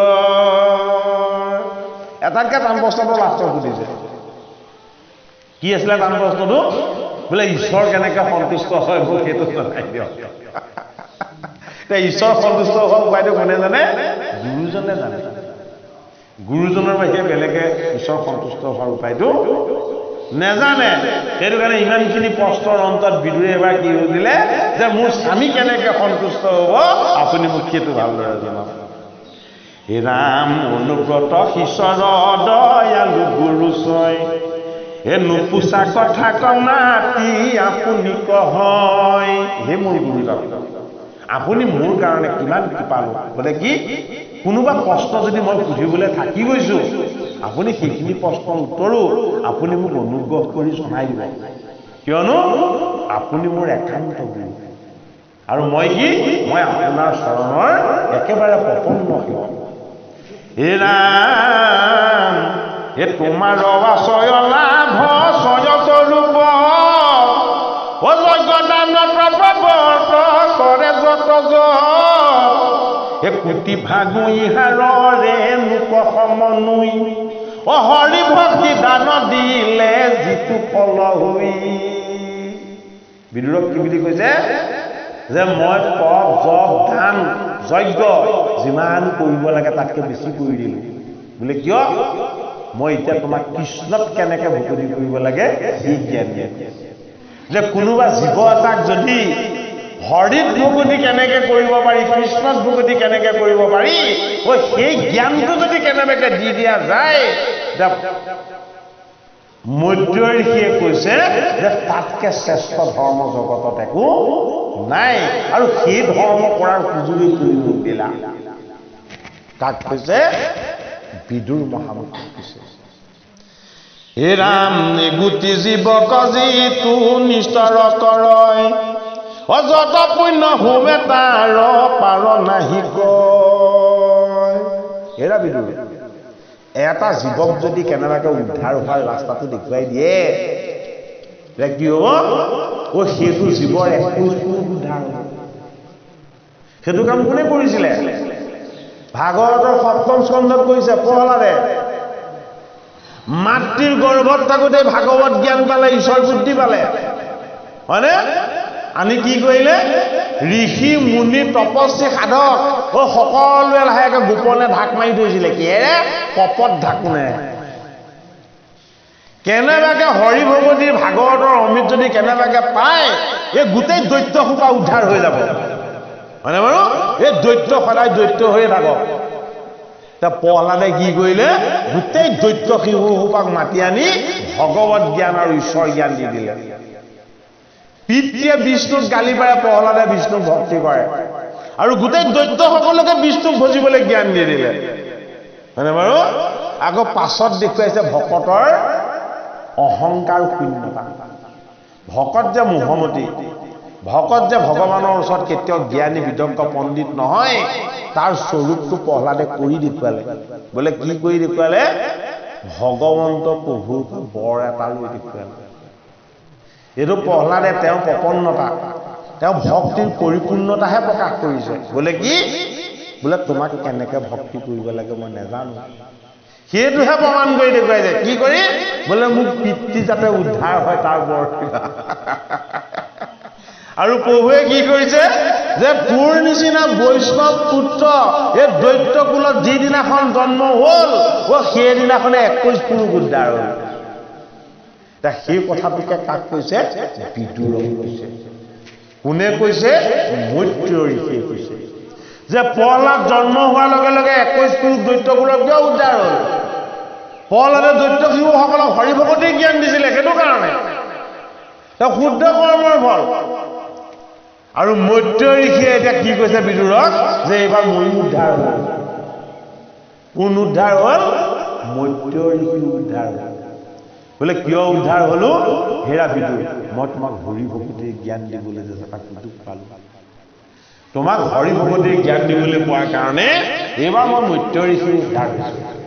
এটাতকে টান প্ৰশ্নটো লাষ্টত সুধিছে কি আছিলে টান প্ৰশ্নটো বোলে ঈশ্বৰ কেনেকে সন্তুষ্ট হয় মোক সেইটো জনাই দিয়ক ঈশ্বৰ সন্তুষ্ট হোৱা উপায়টো কোনে জানে গুৰুজনে জানে গুৰুজনৰ বাহিৰে বেলেগে ঈশ্বৰ সন্তুষ্ট হোৱাৰ উপায়টো নেজানে সেইটো কাৰণে ইমানখিনি প্ৰশ্নৰ অন্তত বিদুৰে এবাৰ কি সুধিলে যে মোৰ স্বামী কেনেকে সন্তুষ্ট হ'ব আপুনি মোক সেইটো ভালদৰে জনাব হে ৰাম অনুব্ৰত ঈশ্বৰ দয়ালু গুৰু ছয় এ নুপুচা কথা কমাতি আপুনি কহয় হে মোৰ গুৰুজন আপুনি মোৰ কাৰণে কিমান কৃপালু বোলে কি কোনোবা প্ৰশ্ন যদি মই সুধিবলৈ থাকি গৈছো আপুনি সেইখিনি প্ৰশ্নৰ উত্তৰো আপুনি মোক অনুগ্ৰহ কৰি জনাই দিব কিয়নো আপুনি মোৰ একান্ত গুৰু আৰু মই কি মই আপোনাৰ চৰণৰ একেবাৰে প্ৰপন্ন সেৱক হে ৰাম এ তোমাৰ আশ্ৰয় লাভ স্বয়স্বৰূপ ও যজ্ঞদান প্ৰবৰ্ত কৰে যত এ কোটি ভাগু ইহাৰৰে লোক সমনুই ও হৰি ভক্তি দান দিলে যিটো ফল হৈ বিদুৰক কি বুলি কৈছে যে মই তপ জপ দান যজ্ঞ যিমান কৰিব লাগে তাতকৈ বেছি কৰি দিলো বোলে কিয় মই এতিয়া তোমাক কৃষ্ণত কেনেকে ভক্তি কৰিব লাগে এই জ্ঞান যে কোনোবা জীৱ এটাক যদি হৰিত ভক্তি কেনেকে কৰিব পাৰি কৃষ্ণত ভক্তি কেনেকে কৰিব পাৰি ও সেই জ্ঞানটো যদি কেনেবাকে দি দিয়া যায় মধ্য ঋষিয়ে কৈছে যে তাতকে শ্ৰেষ্ঠ ধৰ্ম জগতত একো নাই আৰু সেই ধৰ্ম কৰাৰ সুযোগেই তুমি মোক দিলা কাক কৈছে বিদুৰ মহামুখে কৈছে হে ৰাম নিগুটি জীৱক যিটো নিষ্ঠৰ কৰয় অযত পুণ্য হোমে তাৰ পাৰ নাহি কয় হেৰা বিদুৰ এটা জীৱক যদি কেনেবাকে উদ্ধাৰ হোৱাৰ ৰাস্তাটো দেখুৱাই দিয়ে কি হ'ব ও সেইটো জীৱৰ 21 গুণ উদ্ধাৰ হ'ব সেইটো কাম কোনে কৰিছিলে ভাগৱতৰ 7ম স্কন্ধত কৈছে প্ৰহ্লাদে মাতৃৰ গৰ্ভত থাকোঁতে ভাগৱত জ্ঞান পালে ঈশ্বৰ বুদ্ধি পালে হয়নে আনি কি কৰিলে ঋষি মুনি তপস্বী সাধক সকলোৱে লাহেকে গোপনে ঢাক মাৰি থৈছিলে কিহেৰে কপত ঢাকোনে কেনেবাকে হৰি ভগৱতীৰ ভাগৱতৰ অমৃত যদি কেনেবাকে পায় এই গোটেই দৈত্য সোপা উদ্ধাৰ হৈ যাব হয়নে বাৰু এই দৈত্য সদায় দৈত্য হৈয়ে থাকক প্ৰহ্লাদে কি কৰিলে গোটেই দৈত্য শিশু সোপাক মাতি আনি ভগৱত জ্ঞান আৰু ঈশ্বৰ জ্ঞান দি দিলে পিতৃয়ে বিষ্ণুক গালি পাৰে প্ৰহ্লাদে বিষ্ণুক ভক্তি কৰে আৰু গোটেই দৈত্য সকলোকে বিষ্ণুক ভজিবলৈ জ্ঞান দি দিলে হয়নে বাৰু আকৌ পাছত দেখুৱাইছে ভকতৰ অহংকাৰ শূন্যতা ভকত যে মোহমতী ভকত যে ভগৱানৰ ওচৰত কেতিয়াও জ্ঞানী বিদগ্ধ পণ্ডিত নহয় তাৰ স্বৰূপটো প্ৰহ্লাদে কৰি দেখুৱালে বোলে কি কৰি দেখুৱালে ভগৱন্ত প্ৰভুৰ বৰ এটা লৈ দেখুৱালে এইটো প্ৰহ্লাদে তেওঁ প্ৰপন্নতা তেওঁ ভক্তিৰ পৰিপূৰ্ণতাহে প্ৰকাশ কৰিছে বোলে কি বোলে তোমাক কেনেকে ভক্তি কৰিব লাগে মই নাজানো সেইটোহে প্ৰমাণ কৰি দেখুৱাইছে কি কৰি বোলে মোক পিতৃ যাতে উদ্ধাৰ হয় তাৰ বৰ আৰু প্ৰভুৱে কি কৰিছে যে তোৰ নিচিনা বৈষ্ণৱ পুত্ৰ এই দৈত্য কুলত যিদিনাখন জন্ম হ'ল সেইদিনাখনে 21 পুৰুষ উদ্ধাৰ হ'ল সেই কথাটোকে কাক কৈছে বিদুৰক কৈছে কোনে কৈছে মৈত্ৰী ঋষিয়ে কৈছে যে প্ৰহ্লাদ জন্ম হোৱাৰ লগে লগে 21 পুৰুষ দৈত্য কুলত কিয় উদ্ধাৰ হ'ল প্ৰহ্লাদে দৈত্য শিশুসকলক হৰি ভগৱতীৰ জ্ঞান দিছিলে সেইটো কাৰণে তেওঁ শুদ্ধ কৰ্মৰ ফল আৰু মৈত্ৰী ঋষিয়ে এতিয়া কি কৈছে বিদুৰক যে এইবাৰ মই উদ্ধাৰ হ'ল কোন উদ্ধাৰ হ'ল মৈত্ৰী ঋষি উদ্ধাৰ হ'ল বোলে কিয় উদ্ধাৰ হলো হেৰা বিদুৰ মই তোমাক হৰি ভগৱতীৰ জ্ঞান দিবলৈ যে এটা সুযোগ পালো তোমাক হৰি ভগৱতীৰ জ্ঞান দিবলৈ পোৱাৰ কাৰণে এইবাৰ মই মৈত্ৰী ঋষি উদ্ধাৰ হৈছো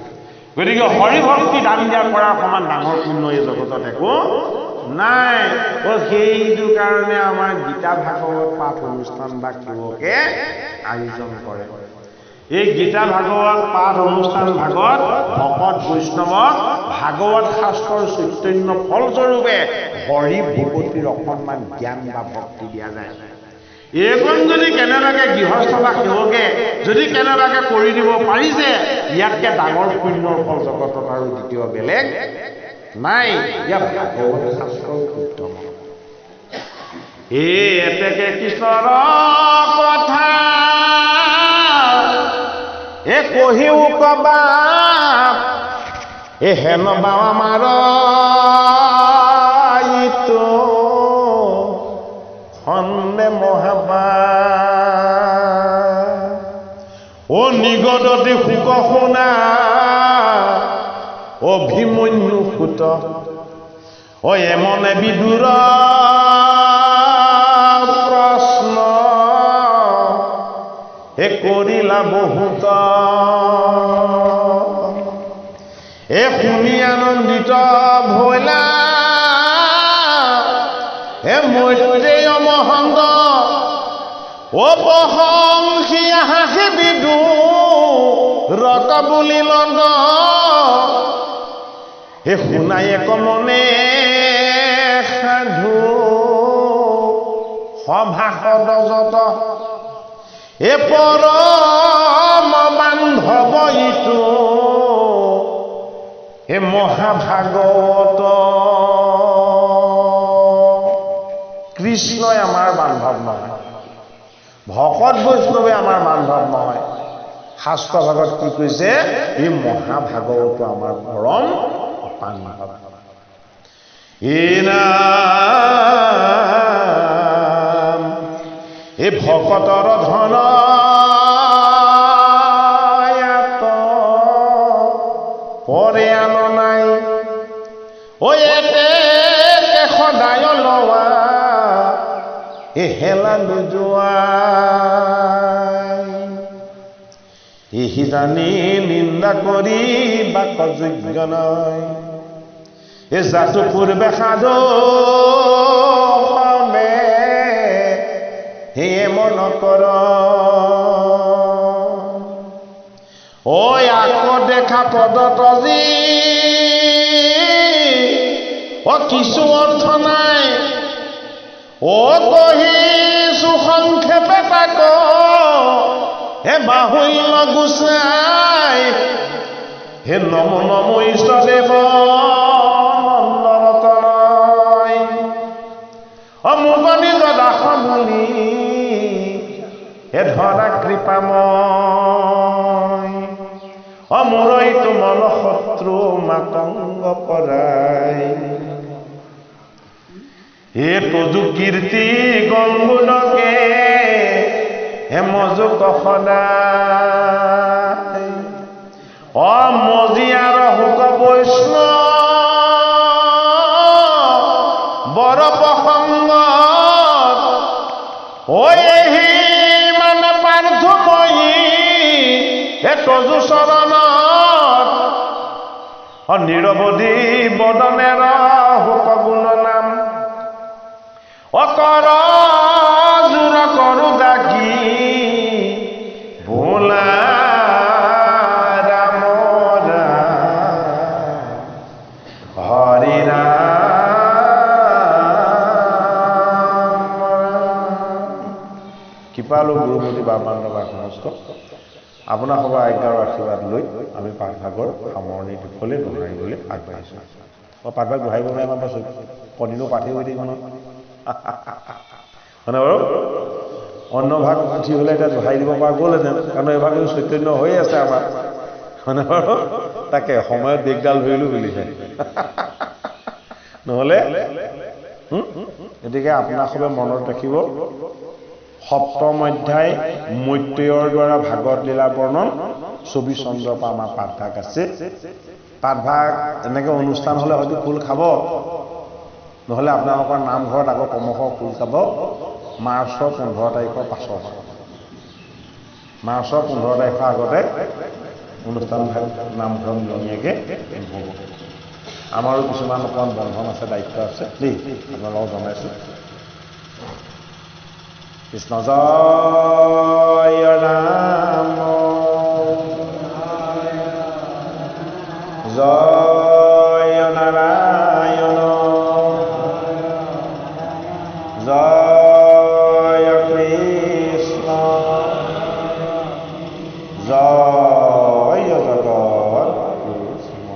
গতিকে হৰি ভক্তি দান দিয়া কৰাৰ সমান ডাঙৰ পুণ্য এই জগতত একো নাই সেইটো কাৰণে আমাৰ গীতা ভাগৱত পাঠ অনুষ্ঠান বা কিবকে আয়োজন কৰে এই গীতা ভাগৱত পাঠ অনুষ্ঠান ভাগত ভকত বৈষ্ণৱক ভাগৱত শাস্ত্ৰৰ চৈতন্য ফলস্বৰূপে হৰি ভগৱতীৰ অকণমান জ্ঞান বা ভক্তি দিয়া যায় এইখন যদি কেনেবাকে গৃহস্থ বা সেৱকে যদি কেনেবাকে কৰি দিব পাৰিছে ইয়াতকে ডাঙৰ পুণ্যৰ ফল জগতত আৰু দ্বিতীয় বেলেগ নাই ইয়াত ভাগৱত শাস্ত্ৰৰ উত্তম এতেকে কৃষ্ণৰ কথা কহিও কবা হেন বা আমাৰ খন্দে মহাবা নিগদতি সুখ শুনা অভিমন্যু সুত এমনে বিদুৰ প্ৰশ্ন কৰিলা বহুত শুনি আনন্দিত ভৈলা মৈত্ৰেয় মহন্ত প্ৰশংসী হাসি বিদুৰ বুলি লণ্ড শুনাই কমনে সাধু সভাসদ যত পৰম বান্ধৱ ইটো মহাভাগৱত কৃষ্ণই আমাৰ বান্ধৱ নহয় ভকত বৈষ্ণৱে আমাৰ বান্ধৱ নহয় শাস্ত্ৰ ভাগত কি কৈছে এই মহাভাগৱত আমাৰ পৰম বান্ধৱ এই ভকতৰ ধন পৰে আন নাই সদায় লোৱা হেলা নোযোৱা সি জানি নিন্দা কৰি বাক যোগ্য নাই যাতো পূৰ্বে সাধু সেয়ে মন কৰ আকৌ দেখা পদত যি কিছু অৰ্থ নাই ও কহিছো সংক্ষেপে তাক হে বাহুল্য গোসাই হে নম নম ইষ্টদেৱ নন্দনতনয় অমুক নিজ দাস বুলি হে ধৰা কৃপাময় অমূৰৈতো মন শত্ৰু মাতংগ পৰাই হে তজু কীৰ্তি গংগুণকে হে মজুক সদায় অমজিয়াৰ হুক বৈষ্ণৱ বৰ প্ৰসংগত ঐহি মানে পাৰ্থময়ী হে তজু চৰণত নিৰৱধি বদনেৰ হুক গুণ নাম অকৰ জোৰ কৰো ডাকি ভোলা ৰাম হৰি কৃপালু গুৰুমতী বামানন্দবা সমস্ত আপোনাৰ সবাই আজ্ঞাৰ আশীৰ্বাদ লৈ আমি পাঠভাগৰ সামৰণি দিশলৈ দোহাৰিবলৈ আগবাঢ়িছোঁ পাঠভাগ দোহাৰিব নোৱাৰে আমাৰ কণিনো পাঠেই হৈ থাকিব নহয় হয়নে বাৰু অন্য ভাগ উঠি হ'লে এতিয়া দোহাৰি দিব পৰা গ'লহেঁতেন কাৰণ এইভাগ চৈতন্য হৈ আছে আমাৰ হয়নে বাৰু তাকে সময়ত দিগদাল ধৰিলোঁ বুলিছে নহ'লে গতিকে আপোনাৰ সবে মনত ৰাখিব সপ্তম অধ্যায় মৈত্ৰেয়ৰ দ্বাৰা ভাগৱত লীলা বৰ্ণন 24 চন্দ্ৰৰ পৰা আমাৰ পাঠভাগ আছে পাঠভাগ এনেকৈ অনুষ্ঠান হ'লে হয়তো খোল খাব নহ'লে আপোনালোকৰ নামঘৰত আকৌ ক্ৰমশ খোল খাব মাৰ্চৰ 15 তাৰিখৰ পাছত মাৰ্চৰ 15 তাৰিখৰ আগতে অনুষ্ঠান নামঘৰ নিয়মীয়াকৈ হ'ব আমাৰো কিছুমান অকণমান বন্ধন আছে দায়িত্ব আছে দেই আপোনালোকক জনাইছোঁ কৃষ্ণ জয় ৰাম জয় নাৰায়ণ জয় কৃষ্ণ জয় জগত কৃষ্ণ